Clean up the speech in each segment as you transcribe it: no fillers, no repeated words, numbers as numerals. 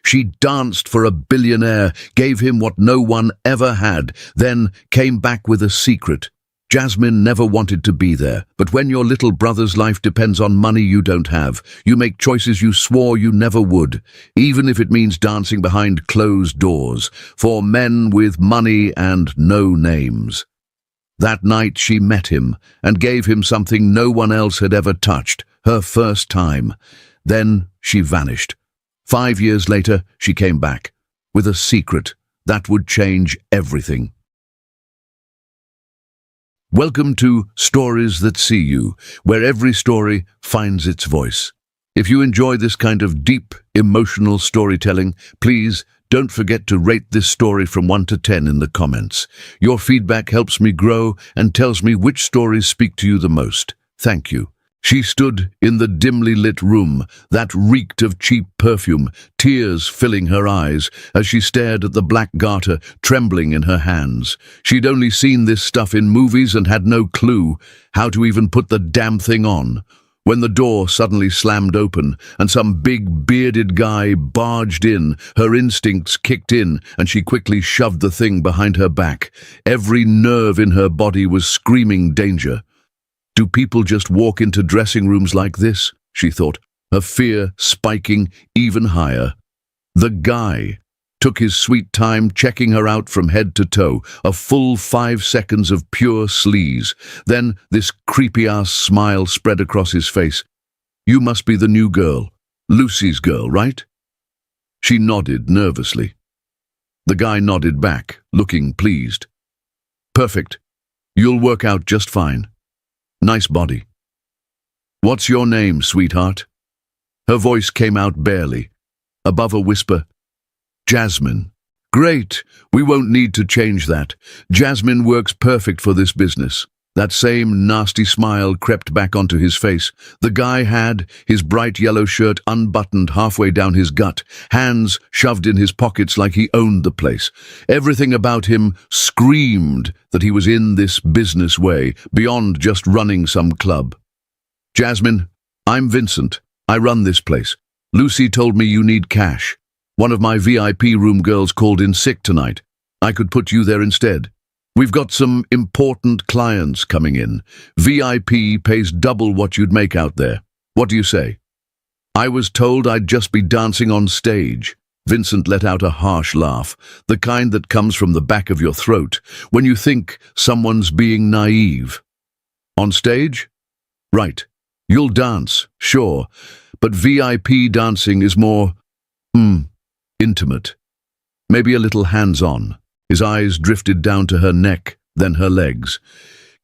She danced for a billionaire, gave him what no one ever had, then came back with a secret. Jasmine never wanted to be there, but when your little brother's life depends on money you don't have, you make choices you swore you never would, even if it means dancing behind closed doors, for men with money and no names. That night she met him and gave him something no one else had ever touched, her first time. Then she vanished. 5 years later, she came back, with a secret that would change everything. Welcome to Stories That See You, where every story finds its voice. If you enjoy this kind of deep, emotional storytelling, please don't forget to rate this story from 1 to 10 in the comments. Your feedback helps me grow and tells me which stories speak to you the most. Thank you. She stood in the dimly lit room that reeked of cheap perfume, tears filling her eyes as she stared at the black garter trembling in her hands. She'd only seen this stuff in movies and had no clue how to even put the damn thing on. When the door suddenly slammed open and some big bearded guy barged in, her instincts kicked in and she quickly shoved the thing behind her back. Every nerve in her body was screaming danger. Do people just walk into dressing rooms like this? She thought, her fear spiking even higher. The guy took his sweet time checking her out from head to toe, a full 5 seconds of pure sleaze. Then this creepy-ass smile spread across his face. You must be the new girl, Lucy's girl, right? She nodded nervously. The guy nodded back, looking pleased. Perfect. You'll work out just fine. Nice body. What's your name, sweetheart? Her voice came out barely, above a whisper. Jasmine. Great, we won't need to change that. Jasmine works perfect for this business. That same nasty smile crept back onto his face. The guy had his bright yellow shirt unbuttoned halfway down his gut, hands shoved in his pockets like he owned the place. Everything about him screamed that he was in this business way, beyond just running some club. Jasmine, I'm Vincent. I run this place. Lucy told me you need cash. One of my VIP room girls called in sick tonight. I could put you there instead. We've got some important clients coming in. VIP pays double what you'd make out there. What do you say? I was told I'd just be dancing on stage. Vincent let out a harsh laugh, the kind that comes from the back of your throat when you think someone's being naive. On stage? Right. You'll dance, sure, but VIP dancing is more, intimate. Maybe a little hands-on. His eyes drifted down to her neck, then her legs.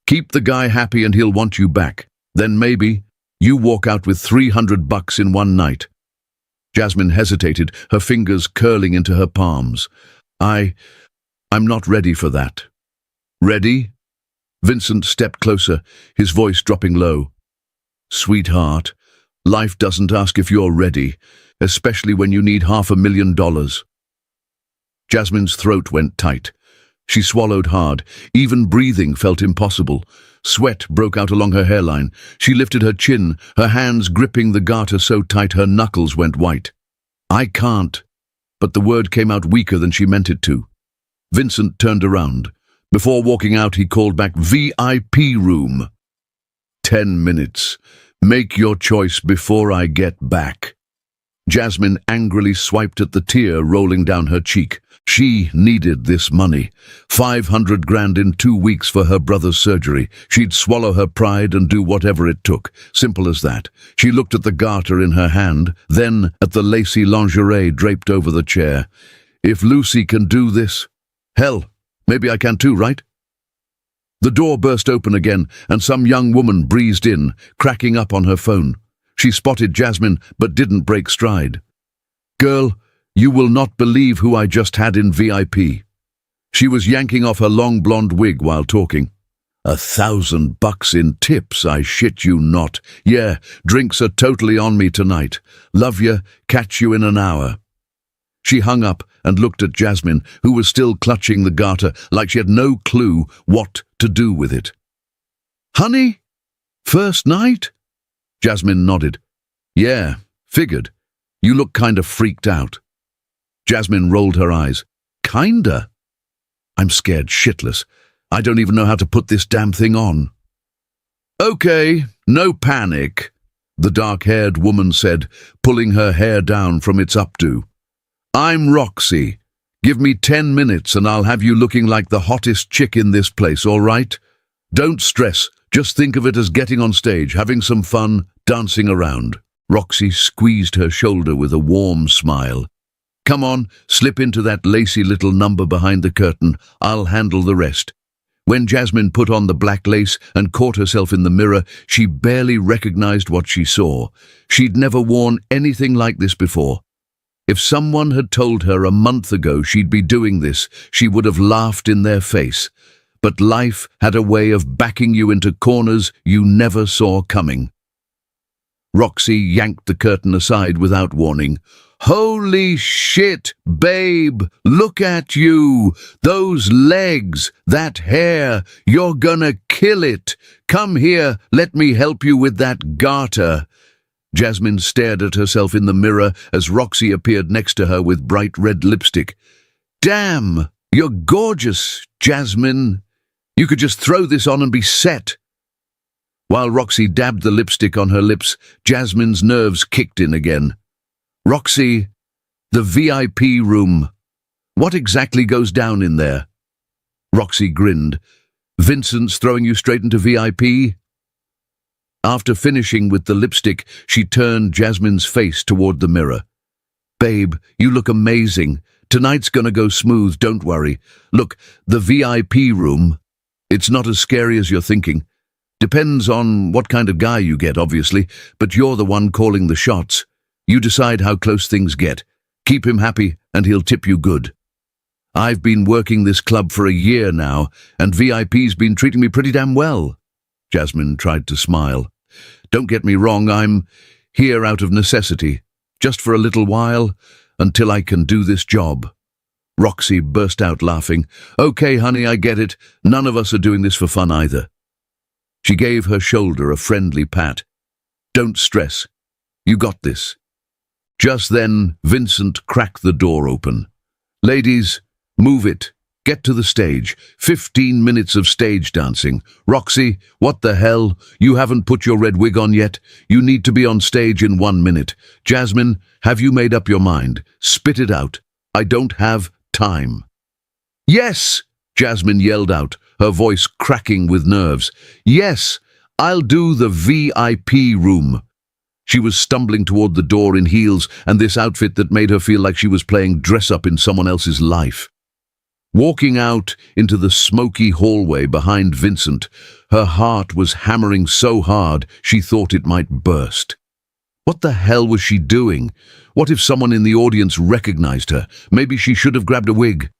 Keep the guy happy and he'll want you back. Then maybe you walk out with $300 in one night. Jasmine hesitated, her fingers curling into her palms. I'm not ready for that. Ready? Vincent stepped closer, his voice dropping low. Sweetheart, life doesn't ask if you're ready, especially when you need $500,000. Jasmine's throat went tight. She swallowed hard. Even breathing felt impossible. Sweat broke out along her hairline. She lifted her chin, her hands gripping the garter so tight her knuckles went white. I can't. But the word came out weaker than she meant it to. Vincent turned around. Before walking out, he called back, VIP room. 10 minutes. Make your choice before I get back. Jasmine angrily swiped at the tear rolling down her cheek. She needed this money. 500 grand in 2 weeks for her brother's surgery. She'd swallow her pride and do whatever it took. Simple as that. She looked at the garter in her hand, then at the lacy lingerie draped over the chair. If Lucy can do this, hell, maybe I can too, right? The door burst open again, and some young woman breezed in, cracking up on her phone. She spotted Jasmine, but didn't break stride. Girl, you will not believe who I just had in VIP. She was yanking off her long blonde wig while talking. $1,000 in tips, I shit you not. Yeah, drinks are totally on me tonight. Love ya, catch you in an hour. She hung up and looked at Jasmine, who was still clutching the garter like she had no clue what to do with it. Honey? First night? Jasmine nodded. Yeah, figured. You look kind of freaked out. Jasmine rolled her eyes. Kinda. I'm scared shitless. I don't even know how to put this damn thing on. Okay, no panic, the dark-haired woman said, pulling her hair down from its updo. I'm Roxy. Give me 10 minutes and I'll have you looking like the hottest chick in this place, all right? Don't stress. Just think of it as getting on stage, having some fun, dancing around. Roxy squeezed her shoulder with a warm smile. Come on, slip into that lacy little number behind the curtain. I'll handle the rest. When Jasmine put on the black lace and caught herself in the mirror, she barely recognized what she saw. She'd never worn anything like this before. If someone had told her a month ago she'd be doing this, she would have laughed in their face. But life had a way of backing you into corners you never saw coming. Roxy yanked the curtain aside without warning. Holy shit, babe, look at you. Those legs, that hair, you're gonna kill it. Come here, let me help you with that garter. Jasmine stared at herself in the mirror as Roxy appeared next to her with bright red lipstick. Damn, you're gorgeous, Jasmine. You could just throw this on and be set. While Roxy dabbed the lipstick on her lips, Jasmine's nerves kicked in again. Roxy, the VIP room. What exactly goes down in there? Roxy grinned. Vincent's throwing you straight into VIP? After finishing with the lipstick, she turned Jasmine's face toward the mirror. Babe, you look amazing. Tonight's gonna go smooth, don't worry. Look, the VIP room. It's not as scary as you're thinking. Depends on what kind of guy you get, obviously, but you're the one calling the shots. You decide how close things get. Keep him happy, and he'll tip you good. I've been working this club for a year now, and VIP's been treating me pretty damn well. Jasmine tried to smile. Don't get me wrong, I'm here out of necessity, just for a little while, until I can do this job. Roxy burst out laughing. Okay, honey, I get it. None of us are doing this for fun either. She gave her shoulder a friendly pat. Don't stress. You got this. Just then, Vincent cracked the door open. Ladies, move it. Get to the stage. 15 minutes of stage dancing. Roxy, what the hell? You haven't put your red wig on yet? You need to be on stage in 1 minute. Jasmine, have you made up your mind? Spit it out. I don't have time. Yes, Jasmine yelled out, her voice cracking with nerves. Yes, I'll do the VIP room. She was stumbling toward the door in heels and this outfit that made her feel like she was playing dress-up in someone else's life. Walking out into the smoky hallway behind Vincent, her heart was hammering so hard she thought it might burst. What the hell was she doing? What if someone in the audience recognized her? Maybe she should have grabbed a wig.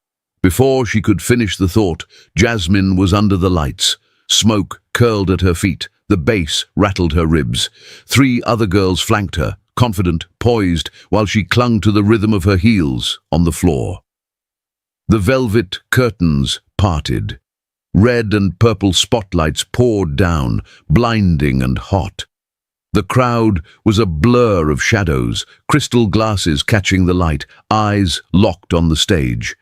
Before she could finish the thought, Jasmine was under the lights. Smoke curled at her feet. The bass rattled her ribs. 3 other girls flanked her, confident, poised, while she clung to the rhythm of her heels on the floor. The velvet curtains parted. Red and purple spotlights poured down, blinding and hot. The crowd was a blur of shadows, crystal glasses catching the light, eyes locked on the stage.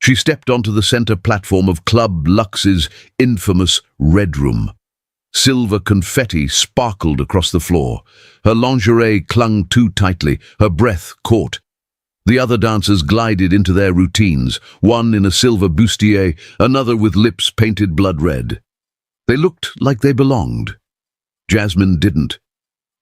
She stepped onto the center platform of Club Lux's infamous Red Room. Silver confetti sparkled across the floor. Her lingerie clung too tightly, her breath caught. The other dancers glided into their routines, one in a silver bustier, another with lips painted blood red. They looked like they belonged. Jasmine didn't.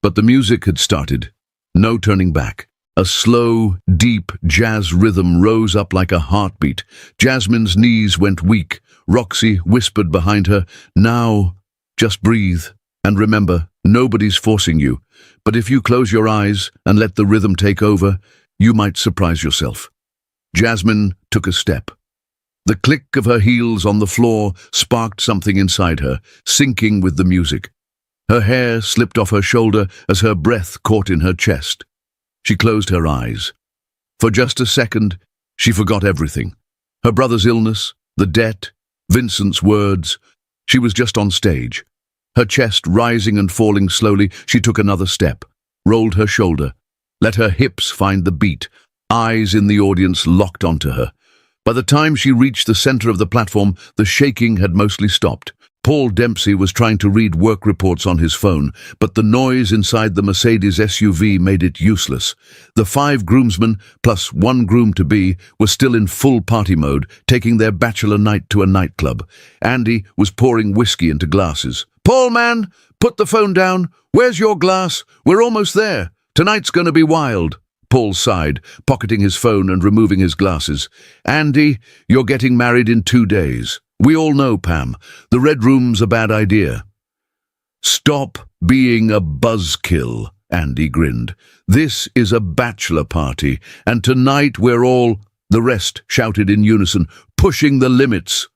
But the music had started. No turning back. A slow, deep jazz rhythm rose up like a heartbeat. Jasmine's knees went weak. Roxy whispered behind her, "Now, just breathe. And remember, nobody's forcing you. But if you close your eyes and let the rhythm take over, you might surprise yourself." Jasmine took a step. The click of her heels on the floor sparked something inside her, syncing with the music. Her hair slipped off her shoulder as her breath caught in her chest. She closed her eyes. For just a second, she forgot everything. Her brother's illness, the debt, Vincent's words. She was just on stage. Her chest rising and falling slowly, she took another step, rolled her shoulder, let her hips find the beat. eyes in the audience locked onto her. By the time she reached the center of the platform, the shaking had mostly stopped. Paul Dempsey was trying to read work reports on his phone, but the noise inside the Mercedes SUV made it useless. The 5 groomsmen, plus 1 groom-to-be, were still in full party mode, taking their bachelor night to a nightclub. Andy was pouring whiskey into glasses. "Paul, man, put the phone down. Where's your glass? We're almost there. Tonight's going to be wild." Paul sighed, pocketing his phone and removing his glasses. "Andy, you're getting married in 2 days. We all know, Pam, the Red Room's a bad idea." "Stop being a buzzkill," Andy grinned. "This is a bachelor party, and tonight we're all—" The rest shouted in unison, "pushing the limits."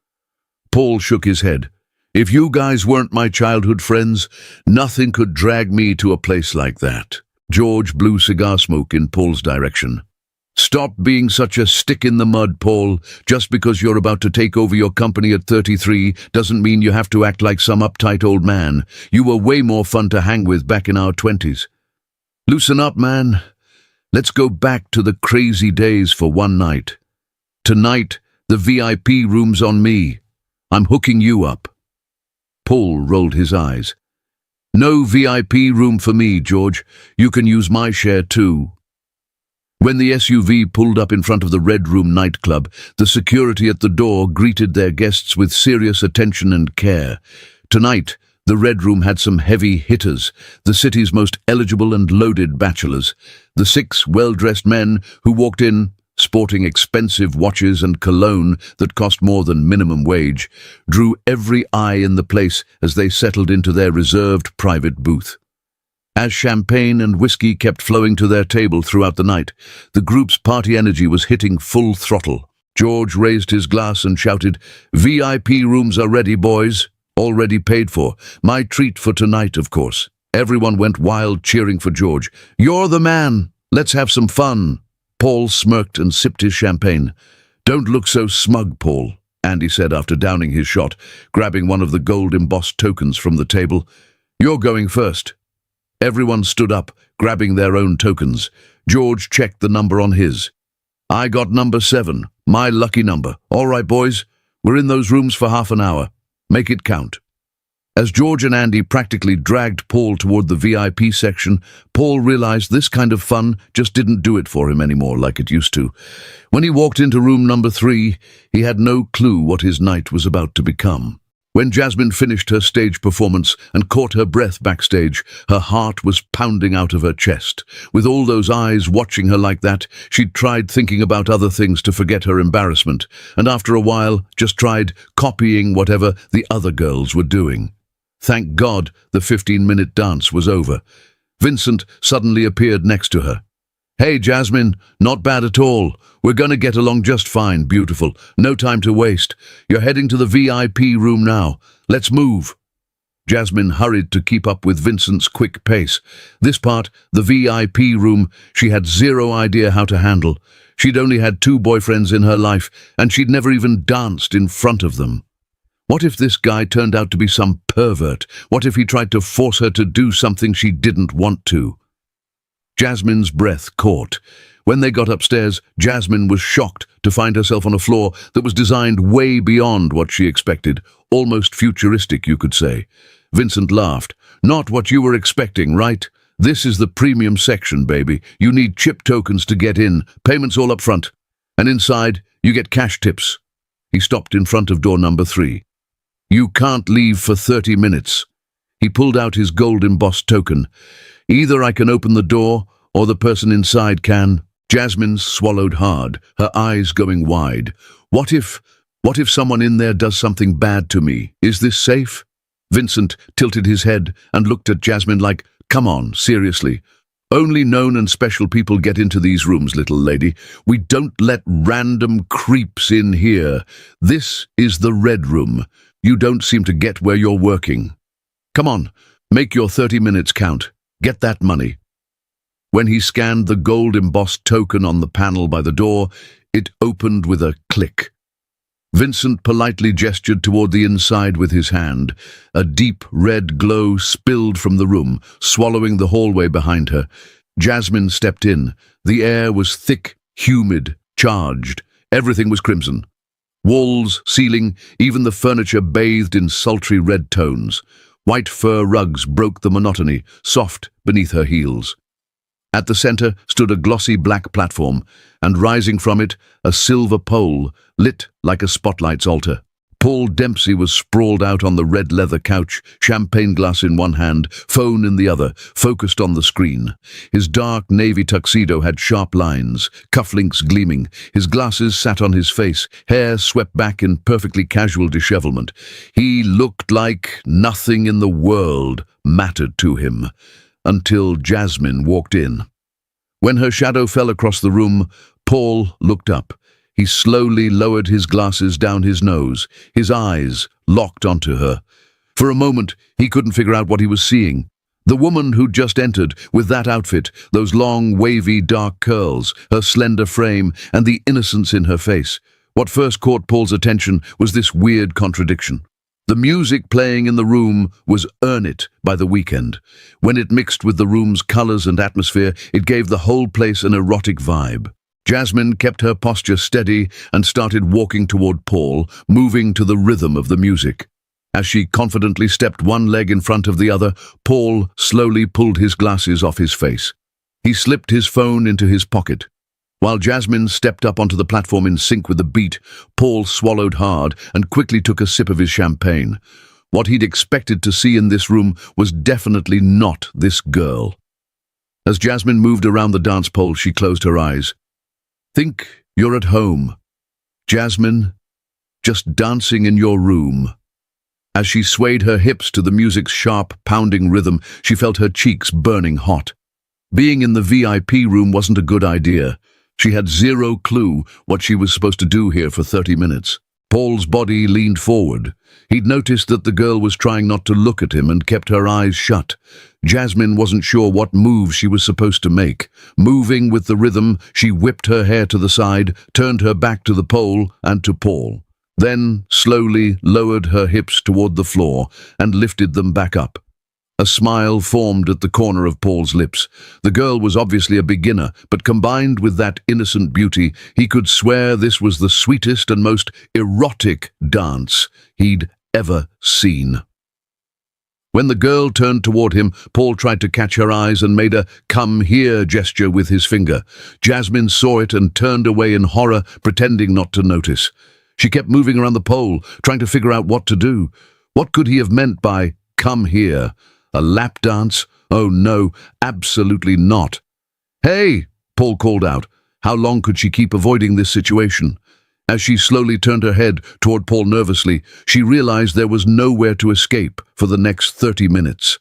Paul shook his head. "If you guys weren't my childhood friends, nothing could drag me to a place like that." George blew cigar smoke in Paul's direction. "Stop being such a stick in the mud, Paul. Just because you're about to take over your company at 33 doesn't mean you have to act like some uptight old man. You were way more fun to hang with back in our 20s. Loosen up, man. Let's go back to the crazy days for one night. Tonight, the VIP room's on me. I'm hooking you up." Paul rolled his eyes. "No VIP room for me, George. You can use my share too." When the SUV pulled up in front of the Red Room nightclub, the security at the door greeted their guests with serious attention and care. Tonight, the Red Room had some heavy hitters, the city's most eligible and loaded bachelors. The 6 well-dressed men who walked in, sporting expensive watches and cologne that cost more than minimum wage, drew every eye in the place as they settled into their reserved private booth. As champagne and whiskey kept flowing to their table throughout the night, the group's party energy was hitting full throttle. George raised his glass and shouted, "VIP rooms are ready, boys. Already paid for. My treat for tonight, of course." Everyone went wild cheering for George. "You're the man. Let's have some fun." Paul smirked and sipped his champagne. "Don't look so smug, Paul," Andy said after downing his shot, grabbing one of the gold-embossed tokens from the table. "You're going first." Everyone stood up, grabbing their own tokens. George checked the number on his. "I got number 7, my lucky number. All right, boys, we're in those rooms for half an hour. Make it count." As George and Andy practically dragged Paul toward the VIP section, Paul realized this kind of fun just didn't do it for him anymore like it used to. When he walked into room number 3, he had no clue what his night was about to become. When Jasmine finished her stage performance and caught her breath backstage, her heart was pounding out of her chest. With all those eyes watching her like that, she'd tried thinking about other things to forget her embarrassment, and after a while just tried copying whatever the other girls were doing. Thank God the 15-minute dance was over. Vincent suddenly appeared next to her. "Hey, Jasmine, not bad at all. We're gonna get along just fine, beautiful. No time to waste. You're heading to the VIP room now. Let's move." Jasmine hurried to keep up with Vincent's quick pace. This part, the VIP room, she had zero idea how to handle. She'd only had 2 boyfriends in her life, and she'd never even danced in front of them. What if this guy turned out to be some pervert? What if he tried to force her to do something she didn't want to? Jasmine's breath caught. When they got upstairs, Jasmine was shocked to find herself on a floor that was designed way beyond what she expected. Almost futuristic, you could say. Vincent laughed. "Not what you were expecting, right? This is the premium section, baby. You need chip tokens to get in, payments all up front. And inside, you get cash tips." He stopped in front of door number 3. "You can't leave for 30 minutes. He pulled out his gold-embossed token. "Either I can open the door, or the person inside can." Jasmine swallowed hard, her eyes going wide. What if someone in there does something bad to me? Is this safe?" Vincent tilted his head and looked at Jasmine like, "Come on, seriously. Only known and special people get into these rooms, little lady. We don't let random creeps in here. This is the Red Room. You don't seem to get where you're working. Come on, make your 30 minutes count. Get that money." When he scanned the gold-embossed token on the panel by the door, it opened with a click. Vincent politely gestured toward the inside with his hand. A deep red glow spilled from the room, swallowing the hallway behind her. Jasmine stepped in. The air was thick humid, charged. Everything was crimson. Walls, ceiling, even the furniture bathed in sultry red tones. White fur rugs broke the monotony, soft beneath her heels. At the center stood a glossy black platform, and rising from it, a silver pole, lit like a spotlight's altar. Paul Dempsey was sprawled out on the red leather couch, champagne glass in one hand, phone in the other, focused on the screen. His dark navy tuxedo had sharp lines, cufflinks gleaming. His glasses sat on his face, hair swept back in perfectly casual dishevelment. He looked like nothing in the world mattered to him, until Jasmine walked in. When her shadow fell across the room, Paul looked up. He slowly lowered his glasses down his nose, his eyes locked onto her. For a moment, he couldn't figure out what he was seeing. The woman who'd just entered, with that outfit, those long, wavy, dark curls, her slender frame, and the innocence in her face. What first caught Paul's attention was this weird contradiction. The music playing in the room was Earn It by The Weeknd. When it mixed with the room's colors and atmosphere, it gave the whole place an erotic vibe. Jasmine kept her posture steady and started walking toward Paul, moving to the rhythm of the music. As she confidently stepped one leg in front of the other, Paul slowly pulled his glasses off his face. He slipped his phone into his pocket. While Jasmine stepped up onto the platform in sync with the beat, Paul swallowed hard and quickly took a sip of his champagne. What he'd expected to see in this room was definitely not this girl. As Jasmine moved around the dance pole, she closed her eyes. Think you're at home, Jasmine, just dancing in your room. As she swayed her hips to the music's sharp, pounding rhythm, she felt her cheeks burning hot. Being in the VIP room wasn't a good idea. She had zero clue what she was supposed to do here for 30 minutes. Paul's body leaned forward. He'd noticed that the girl was trying not to look at him and kept her eyes shut. Jasmine wasn't sure what move she was supposed to make. Moving with the rhythm, she whipped her hair to the side, turned her back to the pole and to Paul. Then slowly lowered her hips toward the floor and lifted them back up. A smile formed at the corner of Paul's lips. The girl was obviously a beginner, but combined with that innocent beauty, he could swear this was the sweetest and most erotic dance he'd ever seen. When the girl turned toward him, Paul tried to catch her eyes and made a "come here" gesture with his finger. Jasmine saw it and turned away in horror, pretending not to notice. She kept moving around the pole, trying to figure out what to do. What could he have meant by "come here"? A lap dance? Oh no, absolutely not. "Hey!" Paul called out. How long could she keep avoiding this situation? As she slowly turned her head toward Paul nervously, she realized there was nowhere to escape for the next 30 minutes.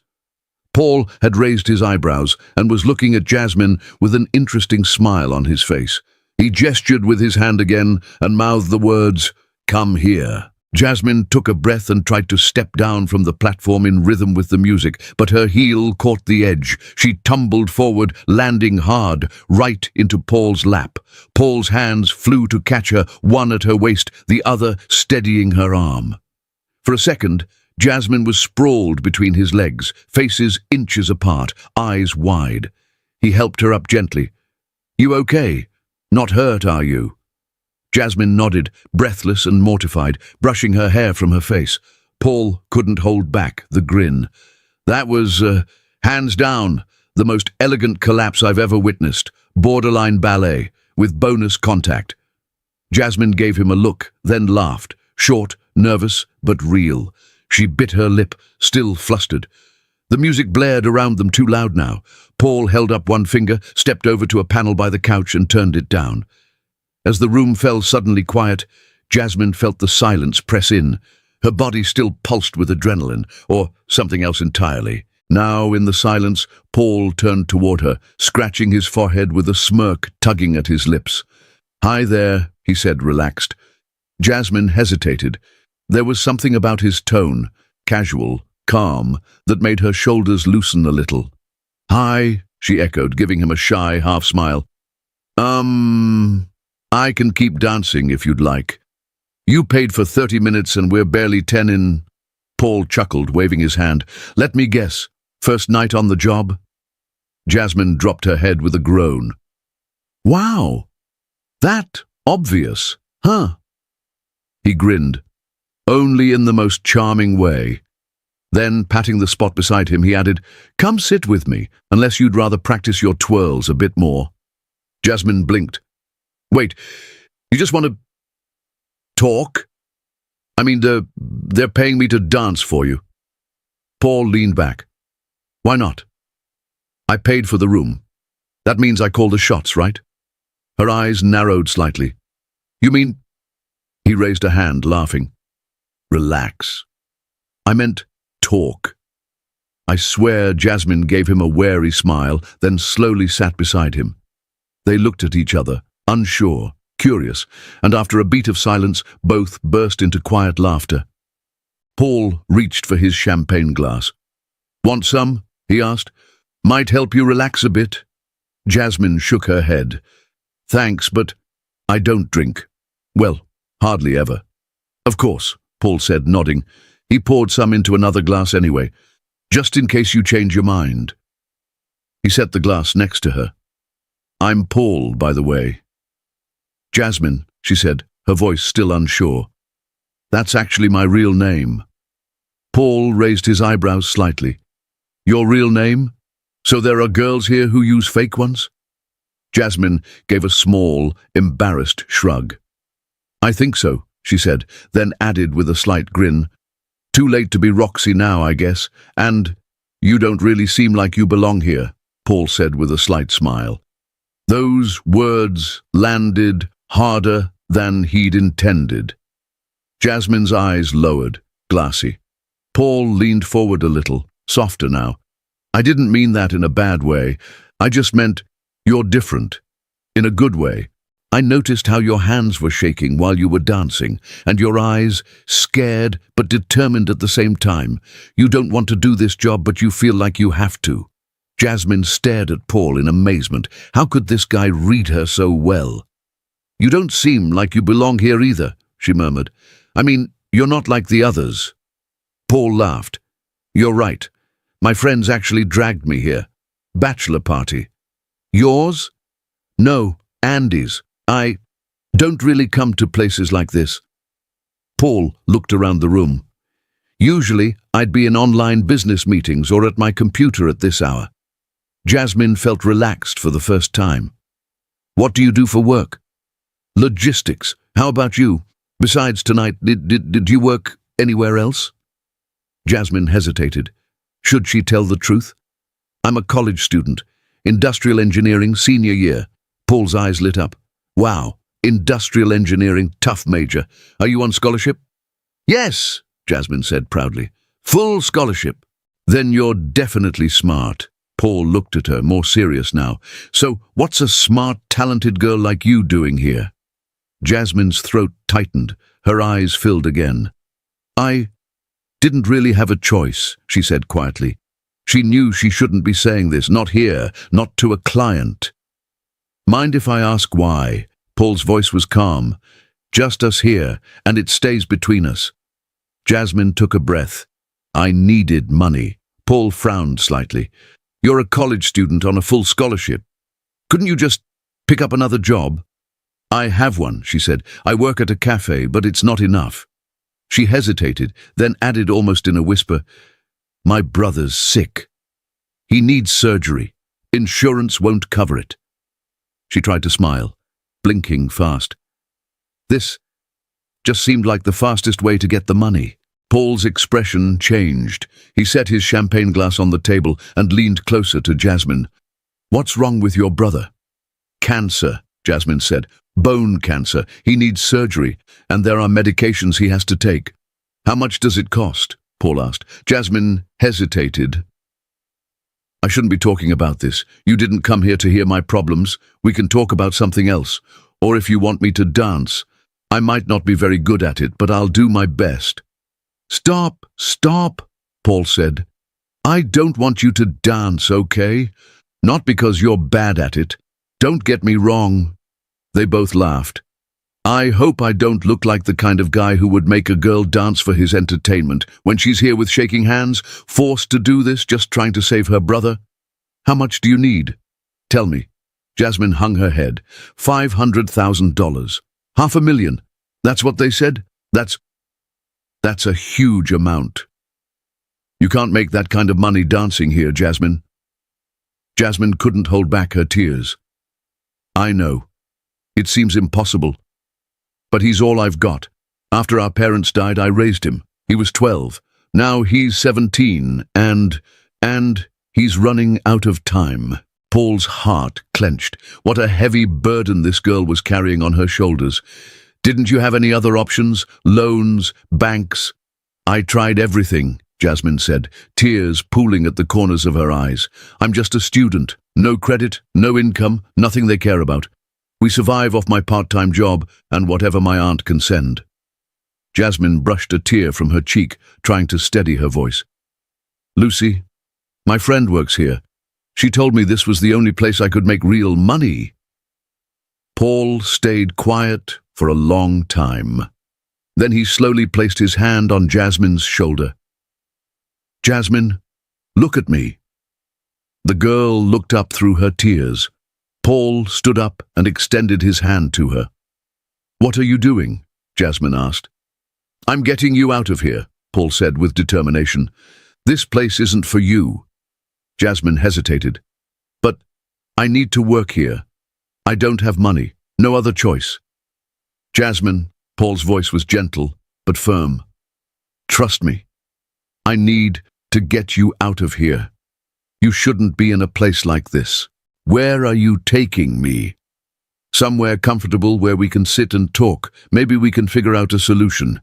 Paul had raised his eyebrows and was looking at Jasmine with an interesting smile on his face. He gestured with his hand again and mouthed the words, "Come here." Jasmine took a breath and tried to step down from the platform in rhythm with the music, but her heel caught the edge. She tumbled forward, landing hard, right into Paul's lap. Paul's hands flew to catch her, one at her waist, the other steadying her arm. For a second, Jasmine was sprawled between his legs, faces inches apart, eyes wide. He helped her up gently. "You okay? Not hurt, are you?" Jasmine nodded, breathless and mortified, brushing her hair from her face. Paul couldn't hold back the grin. "That was, hands down, the most elegant collapse I've ever witnessed. Borderline ballet, with bonus contact." Jasmine gave him a look, then laughed, short, nervous, but real. She bit her lip, still flustered. The music blared around them too loud now. Paul held up one finger, stepped over to a panel by the couch and turned it down. As the room fell suddenly quiet, Jasmine felt the silence press in. Her body still pulsed with adrenaline, or something else entirely. Now, in the silence, Paul turned toward her, scratching his forehead with a smirk tugging at his lips. "Hi there," he said, relaxed. Jasmine hesitated. There was something about his tone, casual, calm, that made her shoulders loosen a little. "Hi," she echoed, giving him a shy half-smile. I can keep dancing if you'd like. You paid for 30 minutes and we're barely 10 in." Paul chuckled, waving his hand. "Let me guess, first night on the job?" Jasmine dropped her head with a groan. "Wow, That obvious, huh? He grinned, only in the most charming way. Then, patting the spot beside him, he added, "Come sit with me, unless you'd rather practice your twirls a bit more." Jasmine blinked. "Wait, you just want to talk? I mean, they're paying me to dance for you." Paul leaned back. "Why not? I paid for the room. That means I call the shots, right?" Her eyes narrowed slightly. "You mean—" He raised a hand, laughing. "Relax. I meant talk." I swear Jasmine gave him a wary smile, then slowly sat beside him. They looked at each other, unsure, curious, and after a beat of silence, both burst into quiet laughter. Paul reached for his champagne glass. "Want some?" he asked. "Might help you relax a bit." Jasmine shook her head. "Thanks, but I don't drink. Well, hardly ever." "Of course," Paul said, nodding. He poured some into another glass anyway, "just in case you change your mind." He set the glass next to her. "I'm Paul, by the way." "Jasmine," she said, her voice still unsure. "That's actually my real name." Paul raised his eyebrows slightly. "Your real name? So there are girls here who use fake ones?" Jasmine gave a small, embarrassed shrug. "I think so," she said, then added with a slight grin, "Too late to be Roxy now, I guess, and you don't really seem like you belong here," Paul said with a slight smile. Those words landed harder than he'd intended. Jasmine's eyes lowered, glassy. Paul leaned forward a little, softer now. "I didn't mean that in a bad way. I just meant you're different. In a good way. I noticed how your hands were shaking while you were dancing, and your eyes, scared but determined at the same time. You don't want to do this job, but you feel like you have to." Jasmine stared at Paul in amazement. How could this guy read her so well? "You don't seem like you belong here either," she murmured. "I mean, you're not like the others." Paul laughed. "You're right. My friends actually dragged me here. Bachelor party." "Yours?" "No, Andy's. I don't really come to places like this." Paul looked around the room. "Usually, I'd be in online business meetings or at my computer at this hour." Jasmine felt relaxed for the first time. "What do you do for work?" "Logistics. How about you? Besides tonight, did you work anywhere else?" Jasmine hesitated. Should she tell the truth? "I'm a college student. Industrial engineering, senior year." Paul's eyes lit up. "Wow, industrial engineering, tough major. Are you on scholarship?" "Yes," Jasmine said proudly. "Full scholarship." "Then you're definitely smart." Paul looked at her, more serious now. "So what's a smart, talented girl like you doing here?" Jasmine's throat tightened. Her eyes filled again. "I didn't really have a choice," she said quietly. She knew she shouldn't be saying this, not here, not to a client. "Mind if I ask why?" Paul's voice was calm. "Just us here, and it stays between us." Jasmine took a breath. "I needed money." Paul frowned slightly. "You're a college student on a full scholarship. Couldn't you just pick up another job?" "I have one," she said. "I work at a cafe, but it's not enough." She hesitated, then added almost in a whisper, "My brother's sick. He needs surgery. Insurance won't cover it." She tried to smile, blinking fast. This just seemed like the fastest way to get the money. Paul's expression changed. He set his champagne glass on the table and leaned closer to Jasmine. "What's wrong with your brother?" "Cancer," Jasmine said. "Bone cancer. He needs surgery, and there are medications he has to take." "How much does it cost?" Paul asked. Jasmine hesitated. "I shouldn't be talking about this. You didn't come here to hear my problems. We can talk about something else. Or if you want me to dance. I might not be very good at it, but I'll do my best." "Stop, stop," Paul said. "I don't want you to dance, okay? Not because you're bad at it. Don't get me wrong." They both laughed. "I hope I don't look like the kind of guy who would make a girl dance for his entertainment when she's here with shaking hands, forced to do this just trying to save her brother. How much do you need? Tell me." Jasmine hung her head. $500,000. $500,000. That's what they said? That's a huge amount. You can't make that kind of money dancing here, Jasmine. Jasmine couldn't hold back her tears. I know. It seems impossible. But he's all I've got. After our parents died, I raised him. He was 12. Now he's 17, and he's running out of time. Paul's heart clenched. What a heavy burden this girl was carrying on her shoulders. Didn't you have any other options? Loans? Banks? I tried everything, Jasmine said, tears pooling at the corners of her eyes. I'm just a student. No credit, no income, nothing they care about. We survive off my part-time job and whatever my aunt can send. Jasmine brushed a tear from her cheek, trying to steady her voice. Lucy, my friend works here. She told me this was the only place I could make real money. Paul stayed quiet for a long time. Then he slowly placed his hand on Jasmine's shoulder. Jasmine, look at me. The girl looked up through her tears. Paul stood up and extended his hand to her. What are you doing? Jasmine asked. I'm getting you out of here, Paul said with determination. This place isn't for you. Jasmine hesitated. But I need to work here. I don't have money. No other choice. Jasmine, Paul's voice was gentle but firm. Trust me. I need to get you out of here. You shouldn't be in a place like this. Where are you taking me? Somewhere comfortable where we can sit and talk. Maybe we can figure out a solution.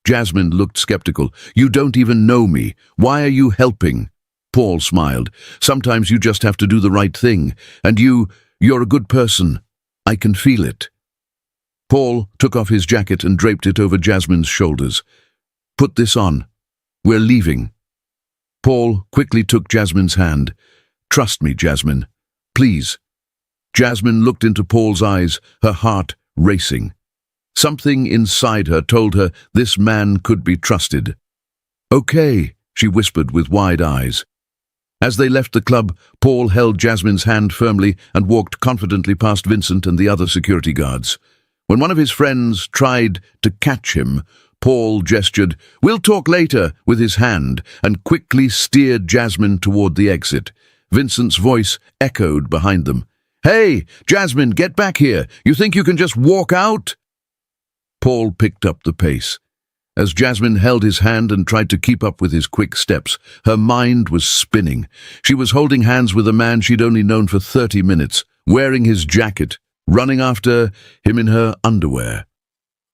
Jasmine looked skeptical. You don't even know me. Why are you helping? Paul smiled. Sometimes you just have to do the right thing. And you're a good person. I can feel it. Paul took off his jacket and draped it over Jasmine's shoulders. Put this on. We're leaving. Paul quickly took Jasmine's hand. Trust me, Jasmine. Please. Jasmine looked into Paul's eyes, her heart racing. Something inside her told her this man could be trusted. Okay, she whispered with wide eyes. As they left the club, Paul held Jasmine's hand firmly and walked confidently past Vincent and the other security guards. When one of his friends tried to catch him, Paul gestured, "We'll talk later," with his hand, and quickly steered Jasmine toward the exit. Vincent's voice echoed behind them. "Hey, Jasmine, get back here! You think you can just walk out?" Paul picked up the pace. As Jasmine held his hand and tried to keep up with his quick steps, her mind was spinning. She was holding hands with a man she'd only known for 30 minutes, wearing his jacket, running after him in her underwear.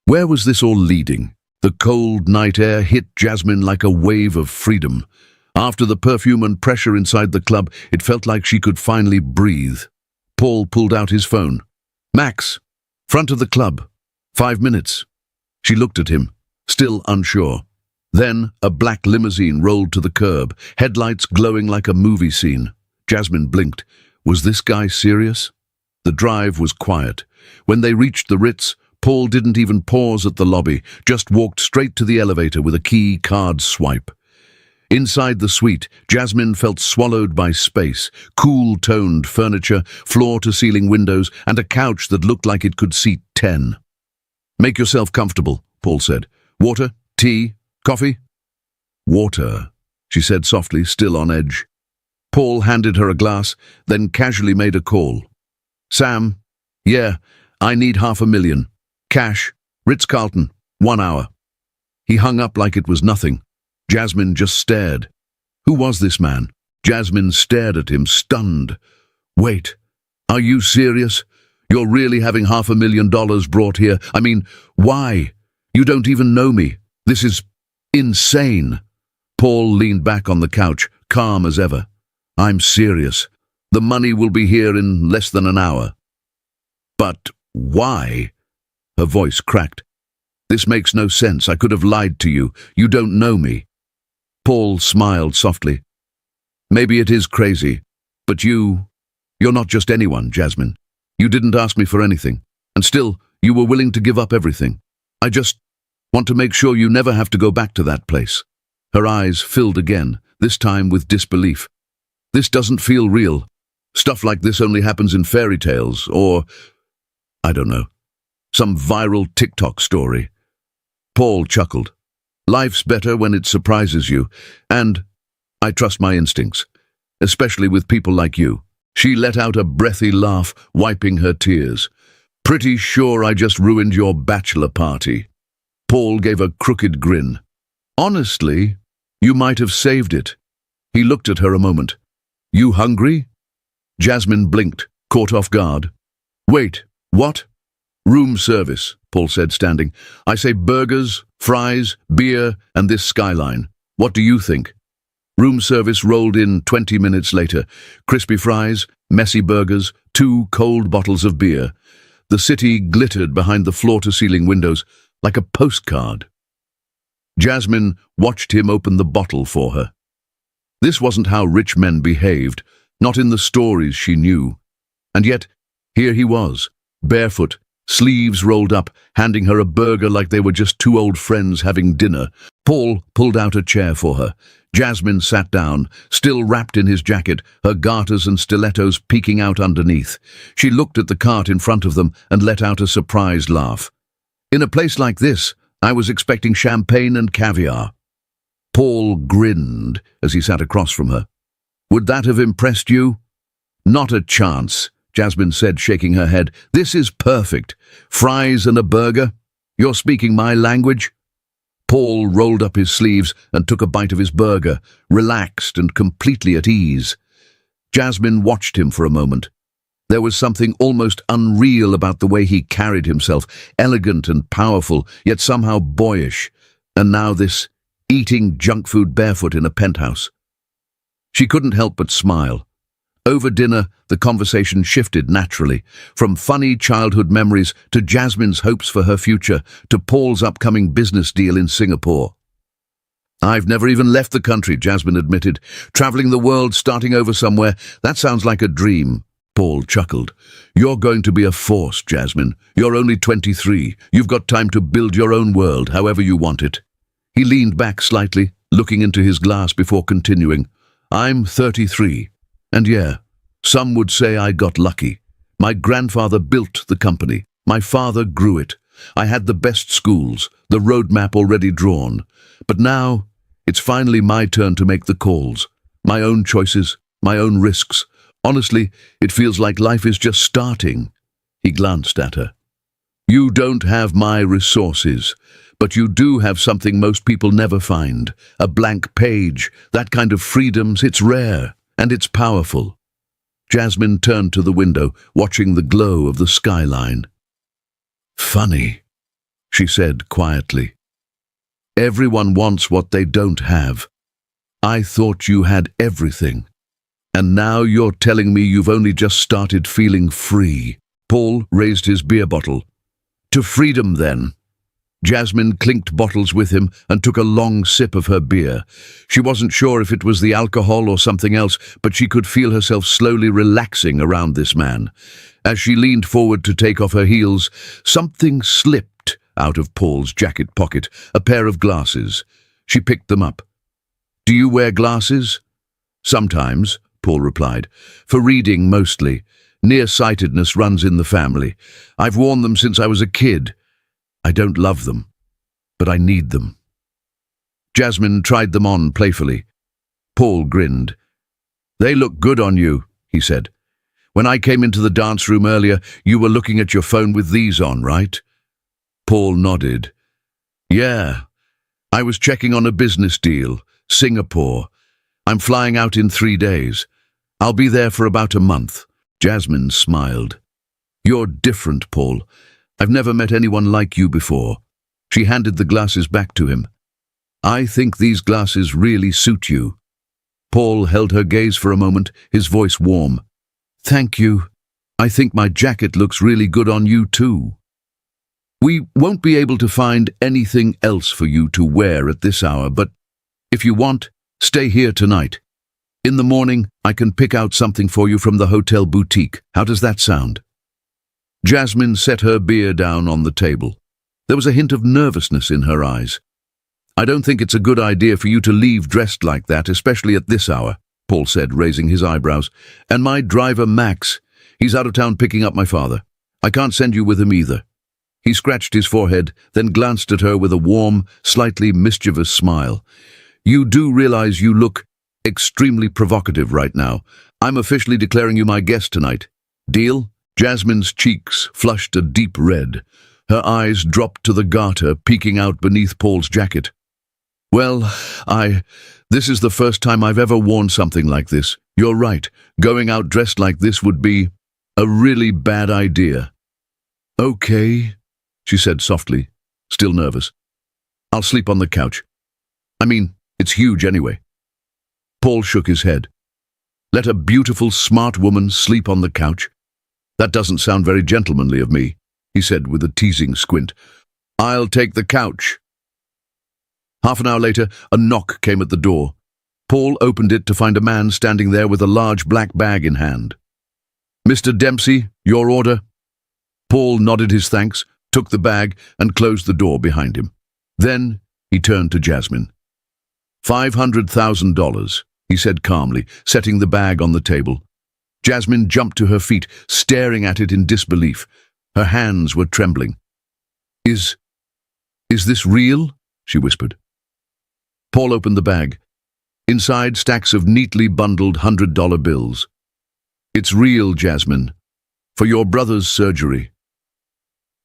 Where was this all leading? The cold night air hit Jasmine like a wave of freedom. After the perfume and pressure inside the club, it felt like she could finally breathe. Paul pulled out his phone. "Max, front of the club. 5 minutes." She looked at him, still unsure. Then a black limousine rolled to the curb, headlights glowing like a movie scene. Jasmine blinked. Was this guy serious? The drive was quiet. When they reached the Ritz, Paul didn't even pause at the lobby, just walked straight to the elevator with a key card swipe. Inside the suite, Jasmine felt swallowed by space, cool-toned furniture, floor-to-ceiling windows, and a couch that looked like it could seat 10. "Make yourself comfortable," Paul said. "Water? Tea? Coffee?" "Water," she said softly, still on edge. Paul handed her a glass, then casually made a call. "Sam, yeah, I need $500,000. Cash, Ritz-Carlton, 1 hour." He hung up like it was nothing. Jasmine just stared. Who was this man? Jasmine stared at him, stunned. "Wait, are you serious? You're really having $500,000 brought here? I mean, why? You don't even know me. This is insane." Paul leaned back on the couch, calm as ever. "I'm serious. The money will be here in less than an hour." "But why?" Her voice cracked. "This makes no sense. I could have lied to you. You don't know me." Paul smiled softly. "Maybe it is crazy, but you're not just anyone, Jasmine. You didn't ask me for anything, and still, you were willing to give up everything. I just want to make sure you never have to go back to that place." Her eyes filled again, this time with disbelief. "This doesn't feel real. Stuff like this only happens in fairy tales or, I don't know, some viral TikTok story. Paul chuckled. Life's better when it surprises you, and I trust my instincts, especially with people like you. She let out a breathy laugh, wiping her tears. Pretty sure I just ruined your bachelor party. Paul gave a crooked grin. Honestly, you might have saved it. He looked at her a moment. You hungry? Jasmine blinked, caught off guard. Wait, what? Room service, Paul said, standing. I say burgers, fries, beer, and this skyline. What do you think? Room service rolled in 20 minutes later. Crispy fries, messy burgers, 2 cold bottles of beer. The city glittered behind the floor-to-ceiling windows like a postcard. Jasmine watched him open the bottle for her. This wasn't how rich men behaved, not in the stories she knew. And yet, here he was, barefoot, sleeves rolled up, handing her a burger like they were just 2 old friends having dinner. Paul pulled out a chair for her. Jasmine sat down, still wrapped in his jacket, her garters and stilettos peeking out underneath. She looked at the cart in front of them and let out a surprised laugh. In a place like this, I was expecting champagne and caviar. Paul grinned as he sat across from her. Would that have impressed you? Not a chance, Jasmine said, shaking her head. This is perfect. Fries and a burger? You're speaking my language? Paul rolled up his sleeves and took a bite of his burger, relaxed and completely at ease. Jasmine watched him for a moment. There was something almost unreal about the way he carried himself, elegant and powerful, yet somehow boyish. And now this, eating junk food barefoot in a penthouse. She couldn't help but smile. Over dinner, the conversation shifted naturally, from funny childhood memories to Jasmine's hopes for her future, to Paul's upcoming business deal in Singapore. I've never even left the country, Jasmine admitted. Traveling the world, starting over somewhere, that sounds like a dream. Paul chuckled. You're going to be a force, Jasmine. You're only 23. You've got time to build your own world, however you want it. He leaned back slightly, looking into his glass before continuing. I'm 33. And yeah, some would say I got lucky. My grandfather built the company. My father grew it. I had the best schools, the roadmap already drawn. But now, it's finally my turn to make the calls. My own choices, my own risks. Honestly, it feels like life is just starting. He glanced at her. You don't have my resources, but you do have something most people never find. A blank page. That kind of freedom's, it's rare. And it's powerful. Jasmine turned to the window, watching the glow of the skyline. Funny, she said quietly. Everyone wants what they don't have. I thought you had everything. And now you're telling me you've only just started feeling free. Paul raised his beer bottle. To freedom, then. Jasmine clinked bottles with him and took a long sip of her beer. She wasn't sure if it was the alcohol or something else, but she could feel herself slowly relaxing around this man. As she leaned forward to take off her heels, something slipped out of Paul's jacket pocket, a pair of glasses. She picked them up. Do you wear glasses? Sometimes, Paul replied. For reading, mostly. Nearsightedness runs in the family. I've worn them since I was a kid. I don't love them, but I need them. Jasmine tried them on playfully. Paul grinned. They look good on you, he said. When I came into the dance room earlier, you were looking at your phone with these on, right? Paul nodded. Yeah, I was checking on a business deal, Singapore. I'm flying out in 3 days. I'll be there for about a month. Jasmine smiled. You're different, Paul. I've never met anyone like you before. She handed the glasses back to him. I think these glasses really suit you. Paul held her gaze for a moment, his voice warm. Thank you. I think my jacket looks really good on you too. We won't be able to find anything else for you to wear at this hour, but if you want, stay here tonight. In the morning, I can pick out something for you from the hotel boutique. How does that sound? Jasmine set her beer down on the table. There was a hint of nervousness in her eyes. I don't think it's a good idea for you to leave dressed like that, especially at this hour. Paul said, raising his eyebrows. "And my driver, Max. He's out of town picking up my father. I can't send you with him either." He scratched his forehead, then glanced at her with a warm, slightly mischievous smile. "You do realize you look extremely provocative right now. I'm officially declaring you my guest tonight. Deal?" Jasmine's cheeks flushed a deep red. Her eyes dropped to the garter peeking out beneath Paul's jacket. "Well, this is the first time I've ever worn something like this. You're right. Going out dressed like this would be a really bad idea." "Okay," she said softly, still nervous. "I'll sleep on the couch. I mean, it's huge anyway." Paul shook his head. "Let a beautiful, smart woman sleep on the couch? That doesn't sound very gentlemanly of me," he said with a teasing squint. "I'll take the couch." Half an hour later, a knock came at the door. Paul opened it to find a man standing there with a large black bag in hand. "Mr. Dempsey, your order?" Paul nodded his thanks, took the bag, and closed the door behind him. Then he turned to Jasmine. $500,000, he said calmly, setting the bag on the table. Jasmine jumped to her feet, staring at it in disbelief. Her hands were trembling. Is this real?" she whispered. Paul opened the bag. Inside, stacks of neatly bundled $100 bills. "It's real, Jasmine. For your brother's surgery."